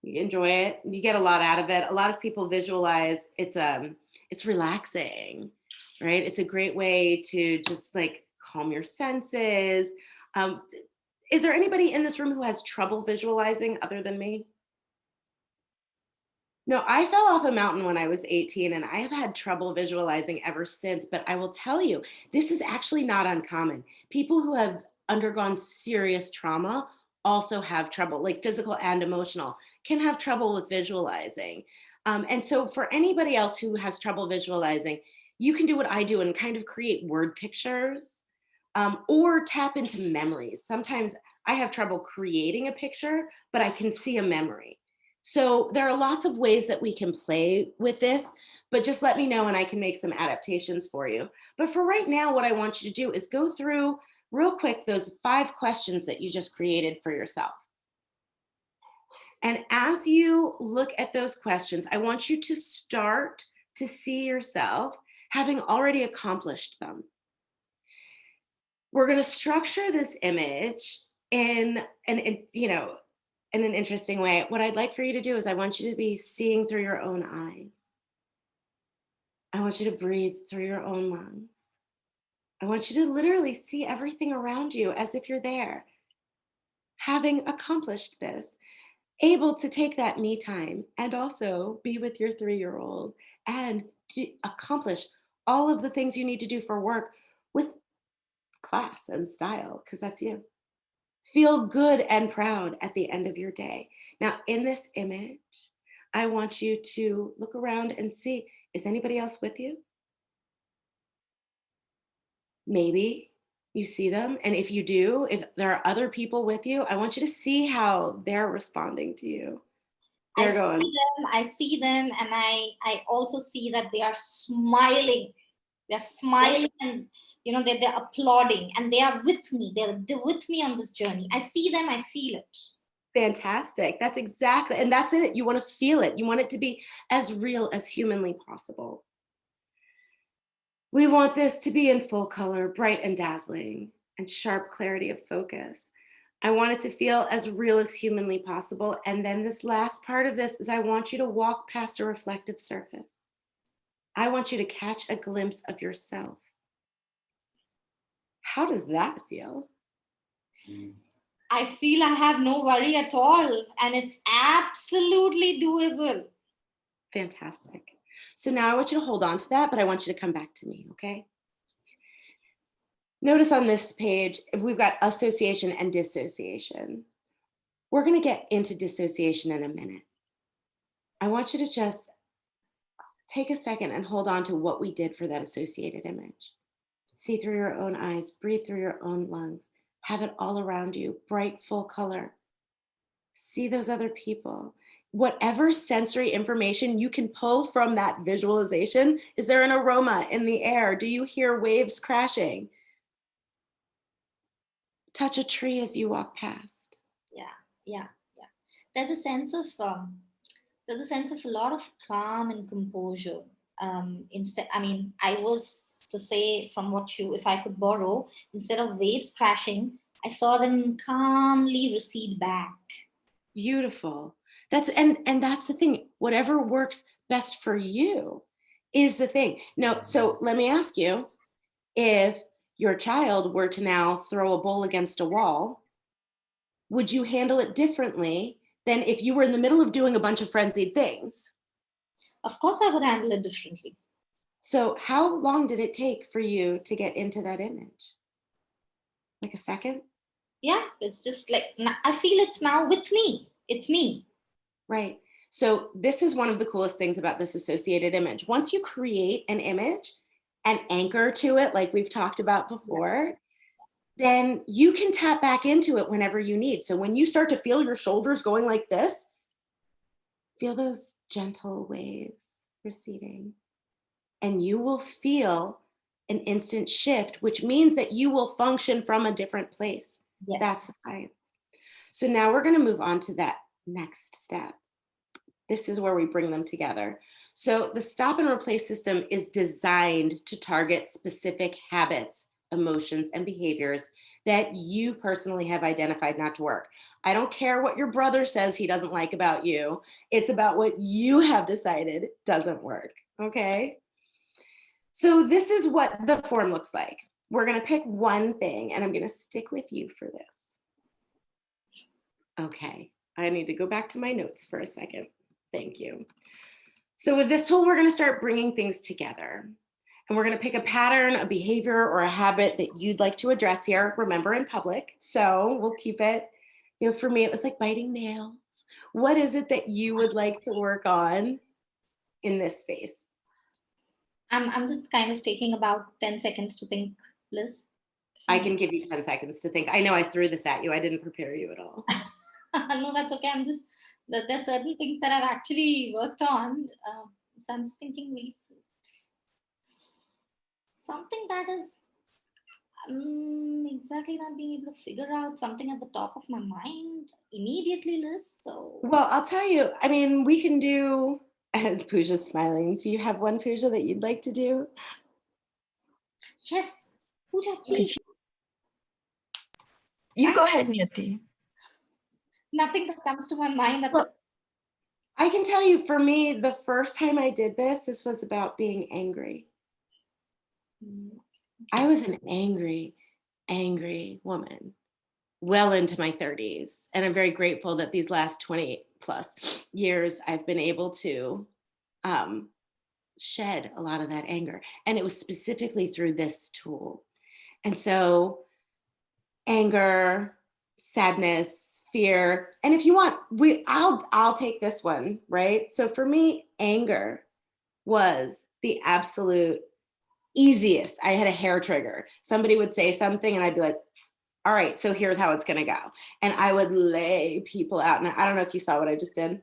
You enjoy it. You get a lot out of it. A lot of people visualize. It's relaxing, right? It's a great way to just like calm your senses. Um, is there anybody in this room who has trouble visualizing other than me? No, I fell off a mountain when I was 18 and I have had trouble visualizing ever since. But I will tell you, this is actually not uncommon. People who have undergone serious trauma also have trouble, like physical and emotional, can have trouble with visualizing. And so, for anybody else who has trouble visualizing, you can do what I do and kind of create word pictures or tap into memories. Sometimes I have trouble creating a picture, but I can see a memory. So there are lots of ways that we can play with this, but just let me know and I can make some adaptations for you. But for right now, what I want you to do is go through real quick those 5 questions that you just created for yourself. And as you look at those questions, I want you to start to see yourself having already accomplished them. We're going to structure this image in in an interesting way. What I'd like for you to do is I want you to be seeing through your own eyes. I want you to breathe through your own lungs. I want you to literally see everything around you as if you're there, having accomplished this, able to take that me time and also be with your 3-year-old and to accomplish all of the things you need to do for work with class and style, because that's you. Feel good and proud at the end of your day. Now, in this image, I want you to look around and see, is anybody else with you? Maybe you see them. And if you do, if there are other people with you, I want you to see how they're responding to you. They're going. I see them, and I also see that they are smiling. They're smiling, and they're applauding, and they are with me. They're with me on this journey. I see them, I feel it. Fantastic. That's exactly, and that's it. You want to feel it. You want it to be as real as humanly possible. We want this to be in full color, bright and dazzling, and sharp clarity of focus. I want it to feel as real as humanly possible. And then this last part of this is I want you to walk past a reflective surface. I want you to catch a glimpse of yourself. How does that feel? I feel I have no worry at all, and it's absolutely doable. Fantastic. So now I want you to hold on to that, but I want you to come back to me, okay? Notice on this page, we've got association and dissociation. We're going to get into dissociation in a minute. I want you to just take a second and hold on to what we did for that associated image. See through your own eyes, breathe through your own lungs, have it all around you, bright, full color. See those other people. Whatever sensory information you can pull from that visualization. Is there an aroma in the air? Do you hear waves crashing? Touch a tree as you walk past. Yeah. There's a sense of a lot of calm and composure. I was to say from if I could borrow, instead of waves crashing, I saw them calmly recede back. Beautiful. And that's the thing. Whatever works best for you is the thing. Now, so let me ask you, if your child were to now throw a bowl against a wall, would you handle it differently than if you were in the middle of doing a bunch of frenzied things? Of course, I would handle it differently. So how long did it take for you to get into that image? Like a second? Yeah, it's just like, I feel it's now with me. It's me. Right. So this is one of the coolest things about this associated image. Once you create an image and anchor to it, like we've talked about before, then you can tap back into it whenever you need. So when you start to feel your shoulders going like this, feel those gentle waves receding. And you will feel an instant shift, which means that you will function from a different place. Yes. That's the science. So now we're going to move on to that next step. This is where we bring them together. So the stop and replace system is designed to target specific habits, emotions, and behaviors that you personally have identified not to work. I don't care what your brother says he doesn't like about you. It's about what you have decided doesn't work. Okay. So this is what the form looks like. We're going to pick one thing, and I'm going to stick with you for this. Okay. I need to go back to my notes for a second. Thank you. So with this tool, we're going to start bringing things together. And we're going to pick a pattern, a behavior, or a habit that you'd like to address here, remember, in public. So we'll keep it, for me, it was like biting nails. What is it that you would like to work on in this space? I'm just kind of taking about 10 seconds to think, Liz. I can give you 10 seconds to think. I know I threw this at you. I didn't prepare you at all. No, that's okay. There's certain things that I've actually worked on. So I'm just thinking recent. Something that is exactly not being able to figure out something at the top of my mind immediately, Liz. So, Well, I'll tell you, I mean, we can do, and Pooja's smiling. So you have one, Pooja, that you'd like to do? yes, Pooja, please. You go ahead, Niyati. Nothing that comes to my mind at Well, I can tell you, for me, the first time I did this was about being angry. I was an angry, angry woman well into my 30s. And I'm very grateful that these last 20 plus years, I've been able to shed a lot of that anger. And it was specifically through this tool. And so anger, sadness, fear, and if you want, I'll take this one, right? So for me, anger was the absolute easiest. I had a hair trigger. Somebody would say something and I'd be like, all right, so here's how it's going to go. And I would lay people out. And I don't know if you saw what I just did,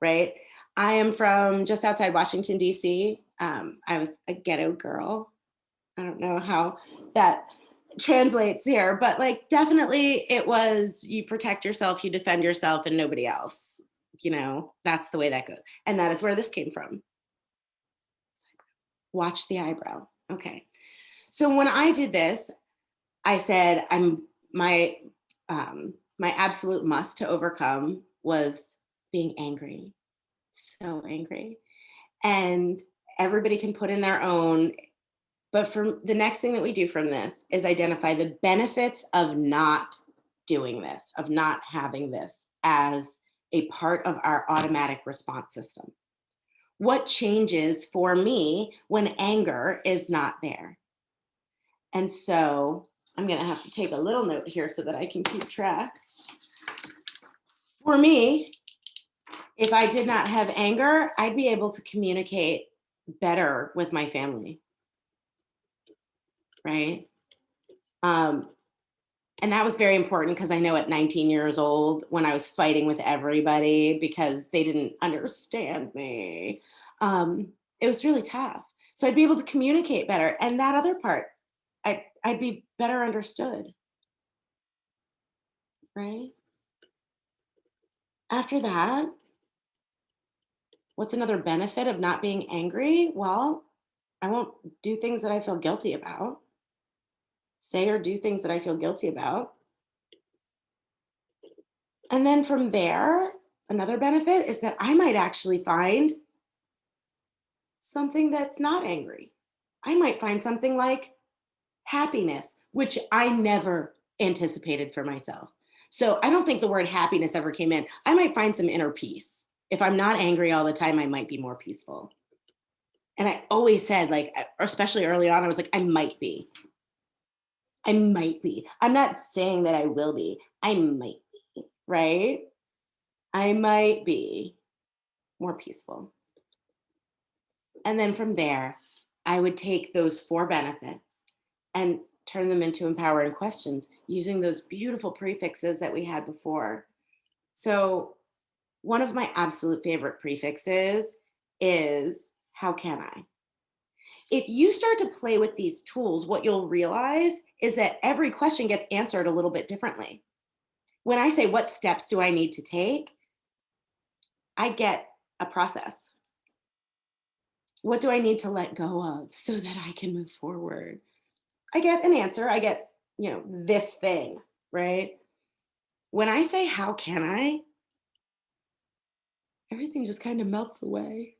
right? I am from just outside Washington, D.C. I was a ghetto girl. I don't know how that translates here, but like definitely it was you protect yourself, you defend yourself, and nobody else. That's the way that goes. And that is where this came from. Watch the eyebrow. Okay. So when I did this, I said my absolute must to overcome was being angry. So angry. And everybody can put in their own. But for the next thing that we do from this is identify the benefits of not doing this, of not having this as a part of our automatic response system. What changes for me when anger is not there? And so I'm going to have to take a little note here so that I can keep track. For me, if I did not have anger, I'd be able to communicate better with my family. Right? And that was very important because I know at 19 years old, when I was fighting with everybody because they didn't understand me, it was really tough. So I'd be able to communicate better. And that other part, I'd be better understood. Right? After that, what's another benefit of not being angry? Well, I won't do things that I feel guilty about. Say or do things that I feel guilty about. And then from there, another benefit is that I might actually find something that's not angry. I might find something like happiness, which I never anticipated for myself. So I don't think the word happiness ever came in. I might find some inner peace. If I'm not angry all the time, I might be more peaceful. And I always said, like, especially early on, I was like, I might be. I might be. I'm not saying that I will be. I might be, right? I might be more peaceful. And then from there, I would take those 4 benefits and turn them into empowering questions using those beautiful prefixes that we had before. So one of my absolute favorite prefixes is how can I? If you start to play with these tools, what you'll realize is that every question gets answered a little bit differently. When I say, what steps do I need to take? I get a process. What do I need to let go of so that I can move forward? I get an answer. I get, this thing, right? When I say, how can I? Everything just kind of melts away.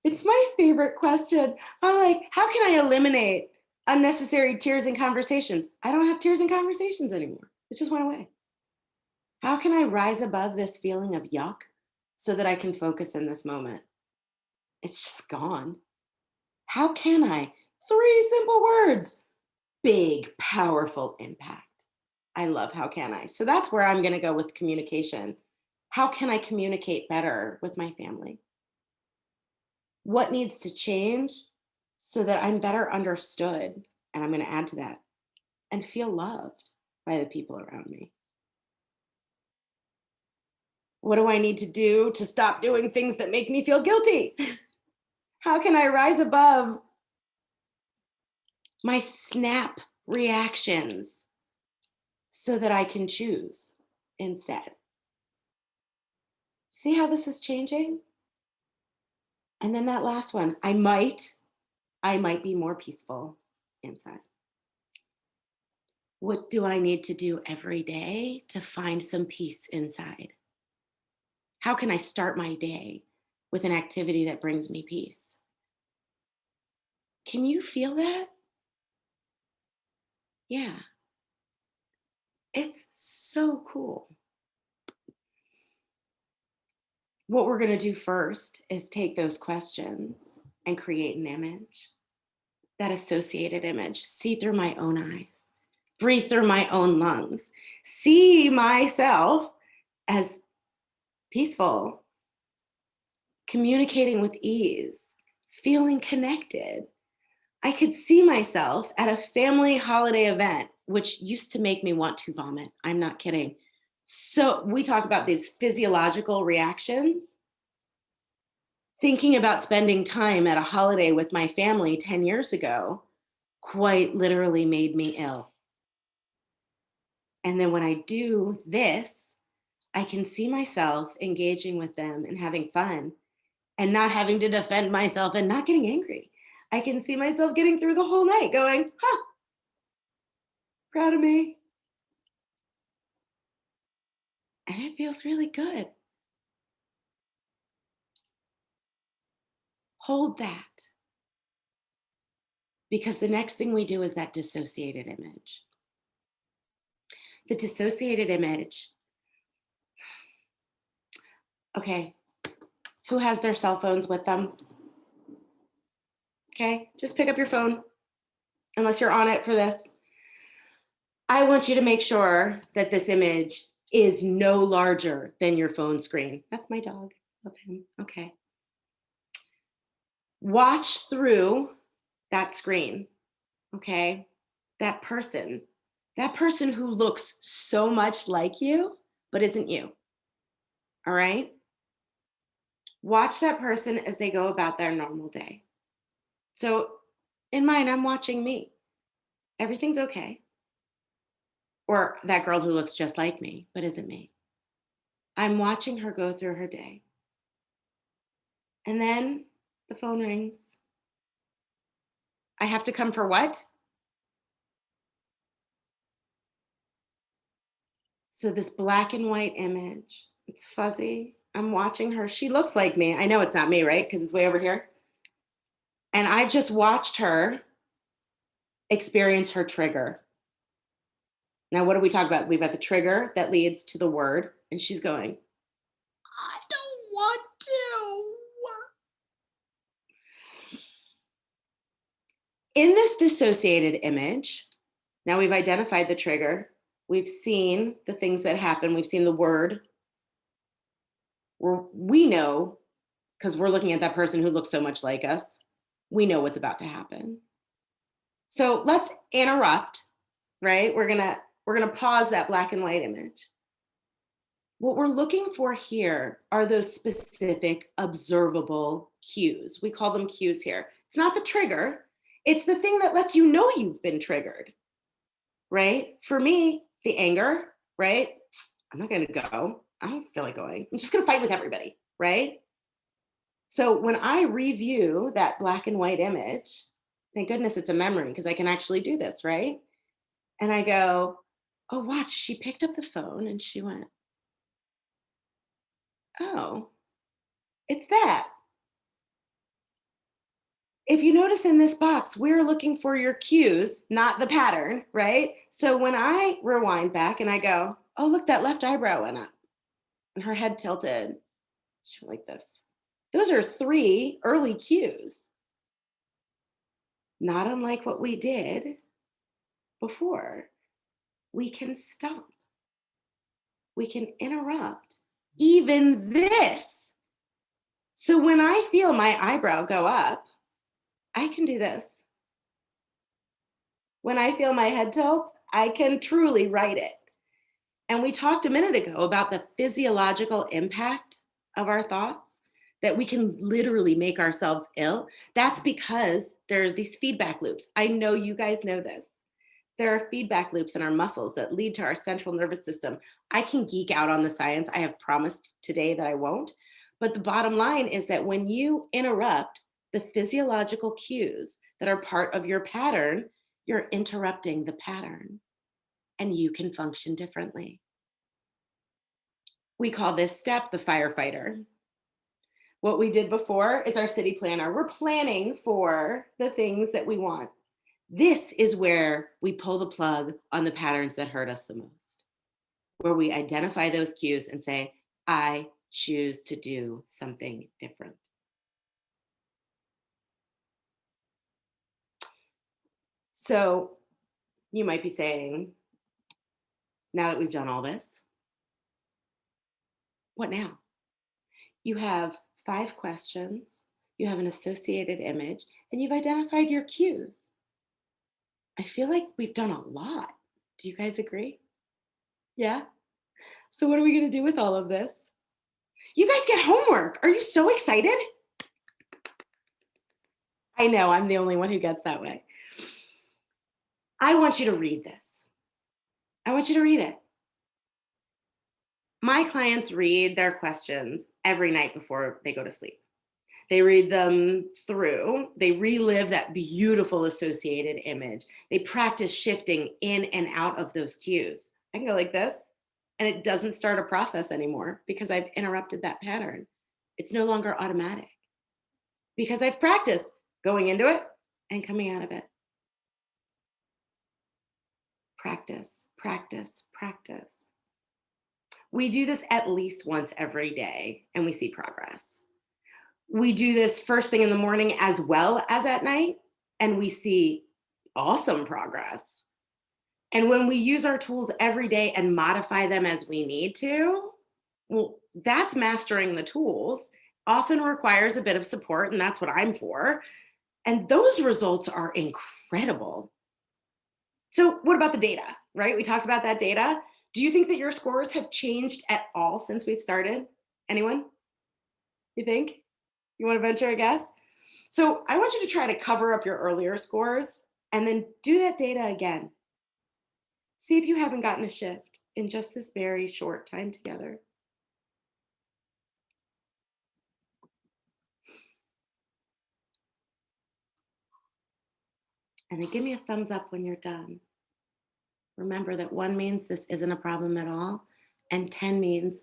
It's my favorite question. I'm like, how can I eliminate unnecessary tears and conversations? I don't have tears and conversations anymore. It just went away. How can I rise above this feeling of yuck so that I can focus in this moment? It's just gone. How can I? 3 simple words, big, powerful impact. I love how can I. So that's where I'm going to go with communication. How can I communicate better with my family? What needs to change so that I'm better understood? And I'm going to add to that and feel loved by the people around me. What do I need to do to stop doing things that make me feel guilty? How can I rise above my snap reactions so that I can choose instead? See how this is changing? And then that last one, I might be more peaceful inside. What do I need to do every day to find some peace inside? How can I start my day with an activity that brings me peace? Can you feel that? Yeah. It's so cool. What we're going to do first is take those questions and create an image, that associated image, see through my own eyes, breathe through my own lungs, see myself as peaceful, communicating with ease, feeling connected. I could see myself at a family holiday event, which used to make me want to vomit. I'm not kidding. So we talk about these physiological reactions. Thinking about spending time at a holiday with my family 10 years ago quite literally made me ill. And then when I do this, I can see myself engaging with them and having fun and not having to defend myself and not getting angry. I can see myself getting through the whole night going, proud of me. And it feels really good. Hold that. Because the next thing we do is that dissociated image. The dissociated image. Okay, who has their cell phones with them? Okay, just pick up your phone, unless you're on it for this. I want you to make sure that this image is no larger than your phone screen. That's my dog. Love him. Okay. Watch through that screen. Okay. That person who looks so much like you, but isn't you. All right. Watch that person as they go about their normal day. So in mine, I'm watching me. Everything's okay. Or that girl who looks just like me, but isn't me. I'm watching her go through her day. And then the phone rings. I have to come for what? So this black and white image, it's fuzzy. I'm watching her. She looks like me. I know it's not me, right? Because it's way over here. And I've just watched her experience her trigger. Now, what do we talk about? We've got the trigger that leads to the word, and she's going, I don't want to. In this dissociated image, now we've identified the trigger. We've seen the things that happen. We've seen the word. We know, because we're looking at that person who looks so much like us, we know what's about to happen. So let's interrupt, right? We're gonna pause that black and white image. What we're looking for here are those specific observable cues. We call them cues here. It's not the trigger. It's the thing that lets you know you've been triggered, right? For me, the anger, right? I'm not going to go. I don't feel like going. I'm just going to fight with everybody, right? So when I review that black and white image, thank goodness it's a memory because I can actually do this, right? And I go, oh, watch, she picked up the phone and she went, oh, it's that. If you notice in this box, we're looking for your cues, not the pattern, right? So when I rewind back and I go, oh, look, that left eyebrow went up and her head tilted, she went like this. Those are 3 early cues, not unlike what we did before. We can stop, we can interrupt even this. So when I feel my eyebrow go up, I can do this. When I feel my head tilt, I can truly write it. And we talked a minute ago about the physiological impact of our thoughts, that we can literally make ourselves ill. That's because there's these feedback loops. I know you guys know this. There are feedback loops in our muscles that lead to our central nervous system. I can geek out on the science. I have promised today that I won't. But the bottom line is that when you interrupt the physiological cues that are part of your pattern, you're interrupting the pattern and you can function differently. We call this step the firefighter. What we did before is our city planner. We're planning for the things that we want. This is where we pull the plug on the patterns that hurt us the most, where we identify those cues and say, I choose to do something different. So you might be saying, now that we've done all this, what now? You have 5 questions, you have an associated image, and you've identified your cues. I feel like we've done a lot. Do you guys agree? Yeah? So what are we going to do with all of this? You guys get homework. Are you so excited? I know I'm the only one who gets that way. I want you to read this. I want you to read it. My clients read their questions every night before they go to sleep. They read them through. They relive that beautiful associated image. They practice shifting in and out of those cues. I can go like this, and it doesn't start a process anymore because I've interrupted that pattern. It's no longer automatic because I've practiced going into it and coming out of it. Practice, practice, practice. We do this at least once every day and we see progress. We do this first thing in the morning as well as at night, and we see awesome progress. And when we use our tools every day and modify them as we need to, well, that's mastering the tools. Often requires a bit of support, and that's what I'm for. And those results are incredible. So what about the data, right? We talked about that data. Do you think that your scores have changed at all since we've started? Anyone? You think? You want to venture a guess? So I want you to try to cover up your earlier scores and then do that data again. See if you haven't gotten a shift in just this very short time together. And then give me a thumbs up when you're done. Remember that 1 means this isn't a problem at all, and 10 means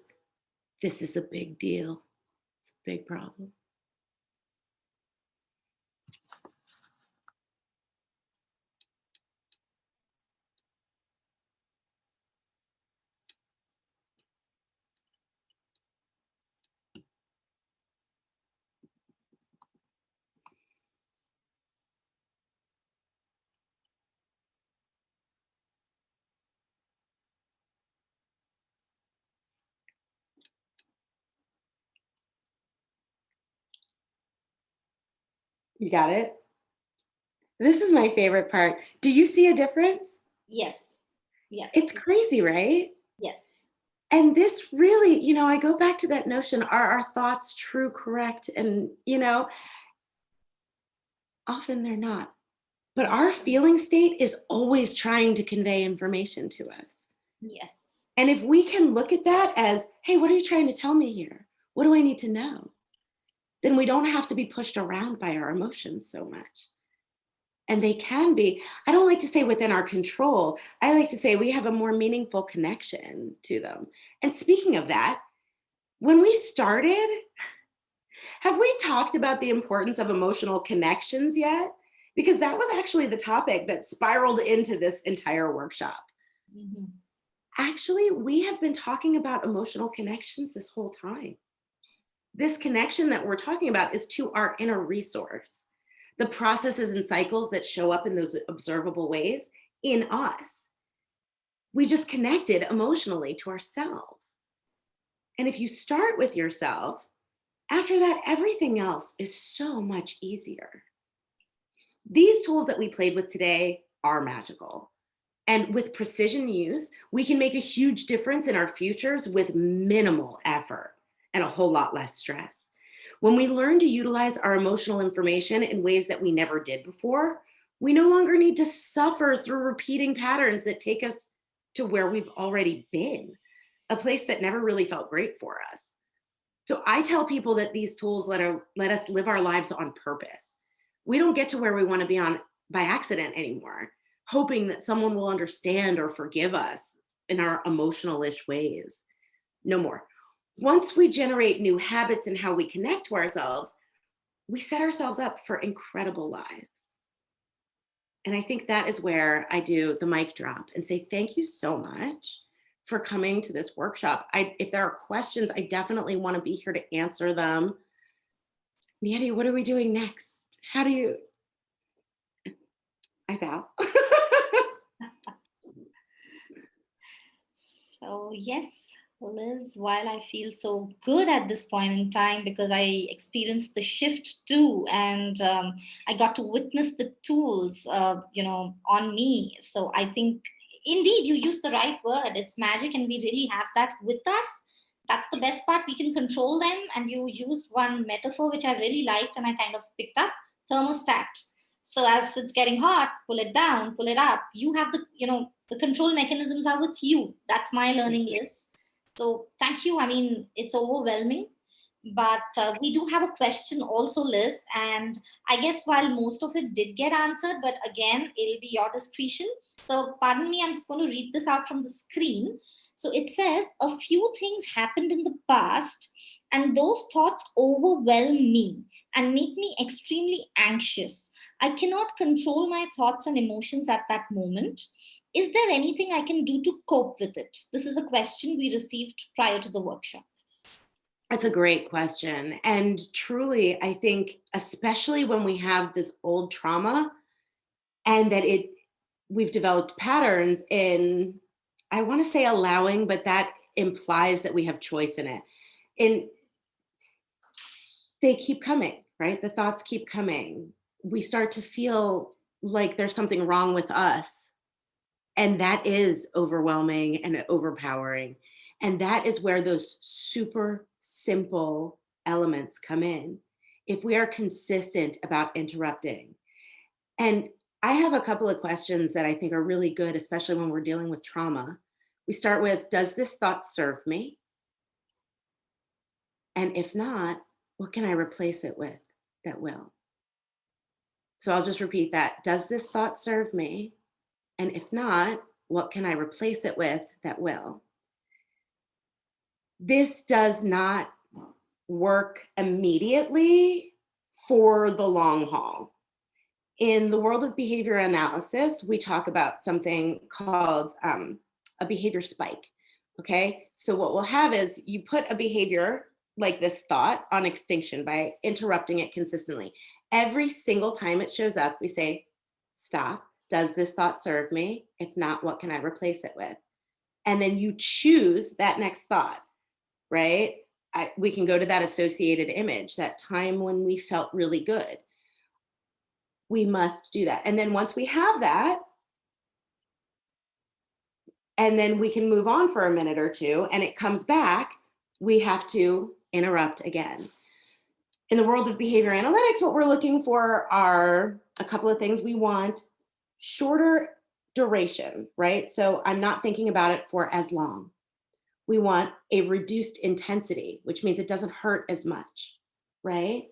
this is a big deal. It's a big problem. You got it? This is my favorite part. Do you see a difference? Yes. Yes. It's crazy, right? Yes. And this really, I go back to that notion, are our thoughts true, correct? And, often they're not. But our feeling state is always trying to convey information to us. Yes. And if we can look at that as, hey, what are you trying to tell me here? What do I need to know? then we don't have to be pushed around by our emotions so much. And they can be, I don't like to say within our control. I like to say we have a more meaningful connection to them. And speaking of that, when we started, have we talked about the importance of emotional connections yet? Because that was actually the topic that spiraled into this entire workshop. Mhm. Actually, we have been talking about emotional connections this whole time. This connection that we're talking about is to our inner resource, the processes and cycles that show up in those observable ways in us. We just connected emotionally to ourselves. And if you start with yourself, after that, everything else is so much easier. These tools that we played with today are magical. And with precision use, we can make a huge difference in our futures with minimal effort and a whole lot less stress. When we learn to utilize our emotional information in ways that we never did before, we no longer need to suffer through repeating patterns that take us to where we've already been, a place that never really felt great for us. So I tell people that these tools let us live our lives on purpose. We don't get to where we want to be on by accident anymore, hoping that someone will understand or forgive us in our emotional-ish ways. No more. Once we generate new habits in how we connect to ourselves, we set ourselves up for incredible lives. And I think that is where I do the mic drop and say, thank you so much for coming to this workshop. If there are questions, I definitely want to be here to answer them. Nanny, what are we doing next? How do you, I bow. So, yes, Liz, while I feel so good at this point in time because I experienced the shift too, and I got to witness the tools, on me. So, I think indeed you used the right word. It's magic, and we really have that with us. That's the best part. We can control them. And you used one metaphor which I really liked, and I kind of picked up thermostat. So as it's getting hot, pull it down, pull it up. You have the control mechanisms are with you. That's my learning is. So thank you. I mean, it's overwhelming, but we do have a question also, Liz. And I guess while most of it did get answered, but again, it'll be your discretion. So pardon me, I'm just going to read this out from the screen. So it says, a few things happened in the past, and those thoughts overwhelm me and make me extremely anxious. I cannot control my thoughts and emotions at that moment. Is there anything I can do to cope with it? This is a question we received prior to the workshop. That's a great question. And truly, I think, especially when we have this old trauma and that we've developed patterns in, I want to say allowing, but that implies that we have choice in it. And they keep coming, right? The thoughts keep coming. We start to feel like there's something wrong with us. And that is overwhelming and overpowering. And that is where those super simple elements come in. If we are consistent about interrupting. And I have a couple of questions that I think are really good, especially when we're dealing with trauma. We start with, does this thought serve me? And if not, what can I replace it with that will? So I'll just repeat that. Does this thought serve me? And if not, what can I replace it with that will? This does not work immediately for the long haul. In the world of behavior analysis, we talk about something called a behavior spike. Okay, so what we'll have is you put a behavior like this thought on extinction by interrupting it consistently. Every single time it shows up, we say, stop. Does this thought serve me? If not, what can I replace it with? And then you choose that next thought, right? We can go to that associated image, that time when we felt really good. We must do that. And then once we have that, and then we can move on for a minute or two and it comes back, we have to interrupt again. In the world of behavior analytics, what we're looking for are a couple of things. We want shorter duration, right? So I'm not thinking about it for as long. We want a reduced intensity, which means it doesn't hurt as much, right?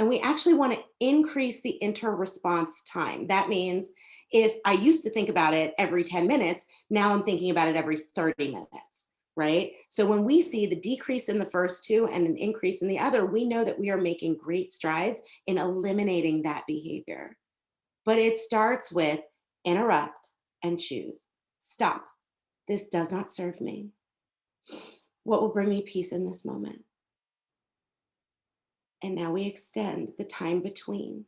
And we actually want to increase the inter-response time. That means if I used to think about it every 10 minutes, now I'm thinking about it every 30 minutes, right? So when we see the decrease in the first two and an increase in the other, we know that we are making great strides in eliminating that behavior. But it starts with interrupt and choose. Stop. This does not serve me. What will bring me peace in this moment? And now we extend the time between.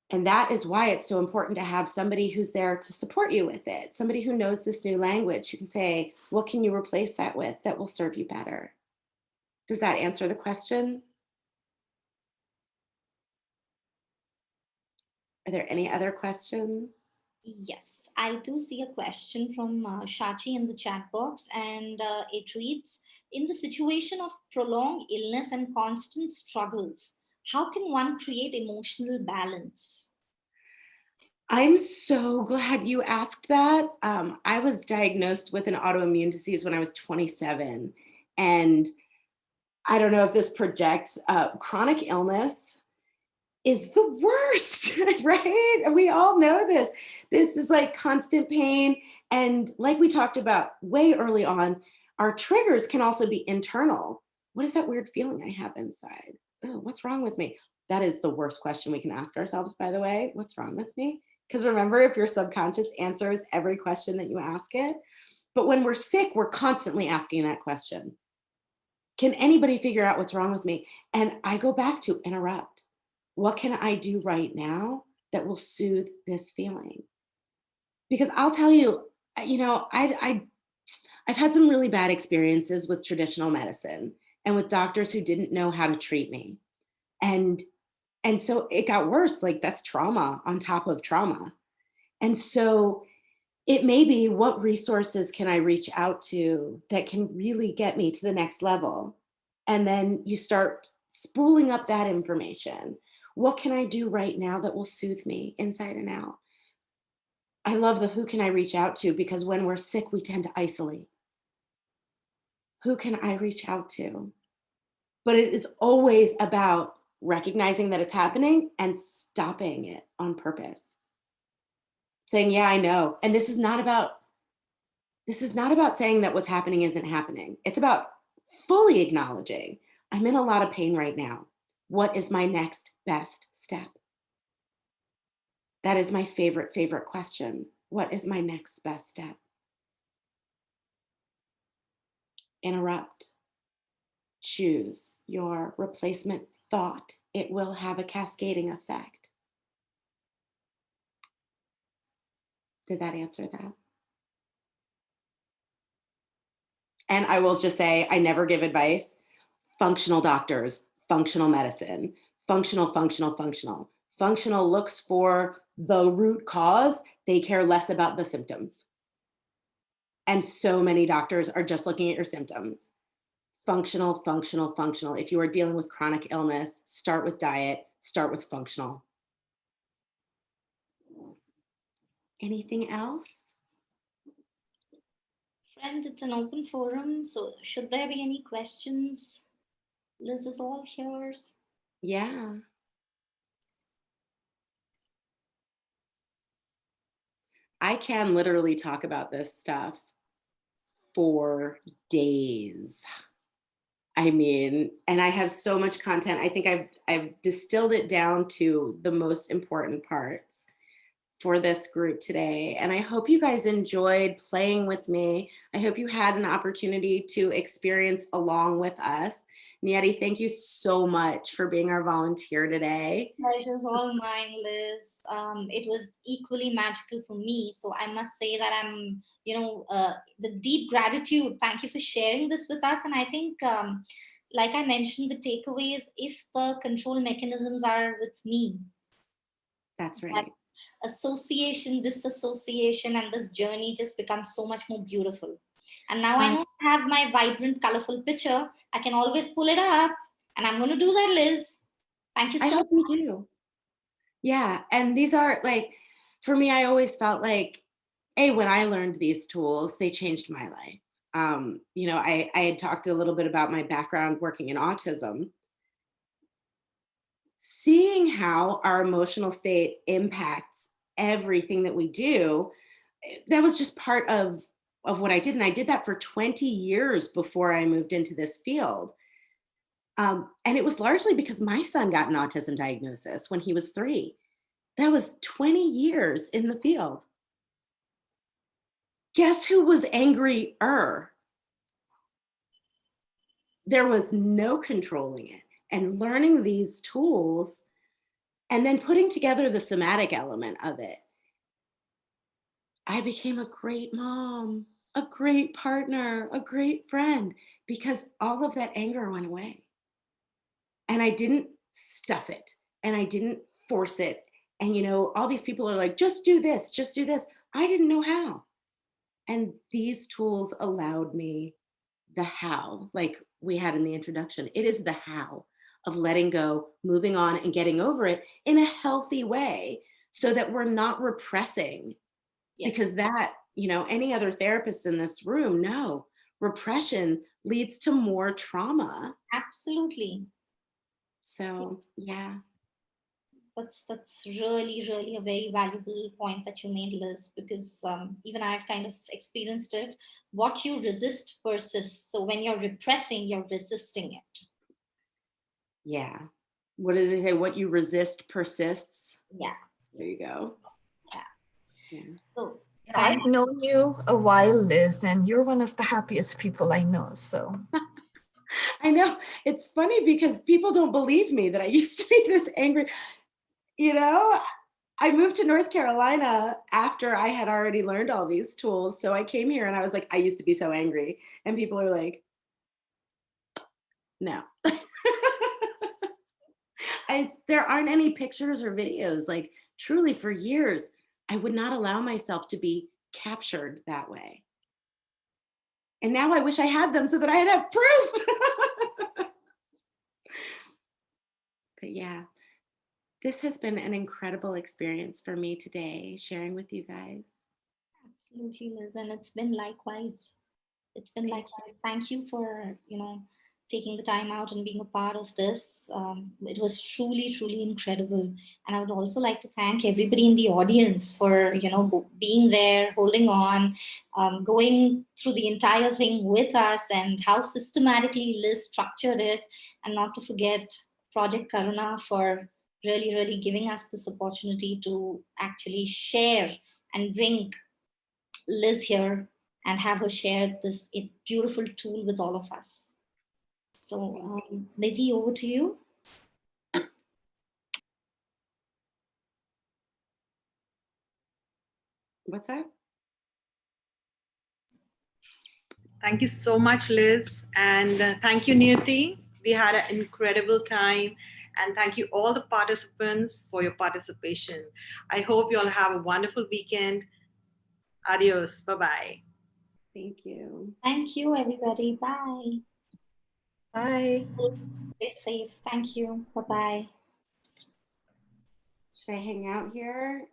And that is why it's so important to have somebody who's there to support you with it, somebody who knows this new language, who can say, what can you replace that with that will serve you better? Does that answer the question? Are there any other questions? Yes, I do see a question from Shachi in the chat box, and it reads: in the situation of prolonged illness and constant struggles, how can one create emotional balance? I'm so glad you asked that. I was diagnosed with an autoimmune disease when I was 27. And I don't know if this projects chronic illness is the worst, right? And we all know this. This is like constant pain. And like we talked about way early on, our triggers can also be internal. What is that weird feeling I have inside? Oh, what's wrong with me? That is the worst question we can ask ourselves, by the way. What's wrong with me? Because remember, if your subconscious answers every question that you ask it, but when we're sick, we're constantly asking that question. Can anybody figure out what's wrong with me? And I go back to interrupt. What can I do right now that will soothe this feeling? Because I'll tell you, I've had some really bad experiences with traditional medicine and with doctors who didn't know how to treat me. And and so it got worse. Like that's trauma on top of trauma. And so it may be, what resources can I reach out to that can really get me to the next level? And then you start spooling up that information. What can I do right now that will soothe me inside and out? I love the who can I reach out to, because when we're sick, we tend to isolate. Who can I reach out to? But it is always about recognizing that it's happening and stopping it on purpose. Saying, yeah, I know. And this is not about saying that what's happening isn't happening. It's about fully acknowledging I'm in a lot of pain right now. What is my next best step? That is my favorite question. What is my next best step? Interrupt. Choose your replacement thought. It will have a cascading effect. Did that answer that? And I will just say, I never give advice. Functional doctors, functional medicine, functional. Functional looks for the root cause. They care less about the symptoms. And so many doctors are just looking at your symptoms. Functional. If you are dealing with chronic illness, start with diet, start with functional. Anything else? Friends, it's an open forum, so should there be any questions? Liz is all yours. Yeah. I can literally talk about this stuff for days. I mean, and I have so much content. I think I've distilled it down to the most important parts for this group today. And I hope you guys enjoyed playing with me. I hope you had an opportunity to experience along with us. Nieti, thank you so much for being our volunteer today. Pleasure's all mine, Liz. It was equally magical for me. So I must say that I'm, with deep gratitude. Thank you for sharing this with us. And I think, like I mentioned, the takeaways, if the control mechanisms are with me, That's that right. association, disassociation, and this journey just becomes so much more beautiful. And now I I, know I have my vibrant, colorful picture. I can always pull it up. And I'm going to do that, Liz. Thank you I so hope you do. Yeah. And these are like, for me, I always felt like, when I learned these tools, they changed my life. I had talked a little bit about my background working in autism. seeing how our emotional state impacts everything that we do, that was just part of what I did. And I did that for 20 years before I moved into this field. And it was largely because my son got an autism diagnosis when he was 3. That was 20 years in the field. Guess who was angrier? There was no controlling it. And learning these tools and then putting together the somatic element of it, I became a great mom, a great partner, a great friend, because all of that anger went away. And I didn't stuff it and I didn't force it. And, all these people are like, just do this, just do this. I didn't know how. And these tools allowed me the how, like we had in the introduction. It is the how of letting go, moving on, and getting over it in a healthy way so that we're not repressing. Yes. Because that, any other therapist in this room, no, repression leads to more trauma. Absolutely. So, yeah. That's really a very valuable point that you made, Liz, because even I've kind of experienced it. What you resist persists. So when you're repressing, you're resisting it. Yeah. What do they say? What you resist persists. Yeah. There you go. Yeah. So Yeah, I've known you a while, Liz, and you're one of the happiest people I know. So I know. It's funny because people don't believe me that I used to be this angry. I moved to North Carolina after I had already learned all these tools. So I came here and I was like, I used to be so angry. And people are like, no. There aren't any pictures or videos. Like, truly, for years, I would not allow myself to be captured that way. And now I wish I had them so that I'd have proof. But yeah, this has been an incredible experience for me today, sharing with you guys. absolutely, Liz, and it's been likewise. It's been likewise. Thank you for taking the time out and being a part of this. It was truly incredible, and I would also like to thank everybody in the audience for being there, holding on, going through the entire thing with us, and how systematically Liz structured it, and not to forget Project Karuna for really giving us this opportunity to actually share and bring Liz here and have her share this beautiful tool with all of us. So, Nidhi, over to you. What's that? Thank you so much, Liz. And thank you, Niyati. We had an incredible time. And thank you, all the participants, for your participation. I hope you all have a wonderful weekend. Adios. Bye-bye. Thank you. Thank you, everybody. Bye. bye. Stay safe. Thank you. Bye-bye. Should I hang out here?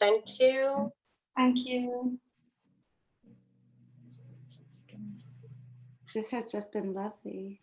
Thank you. Thank you. This has just been lovely.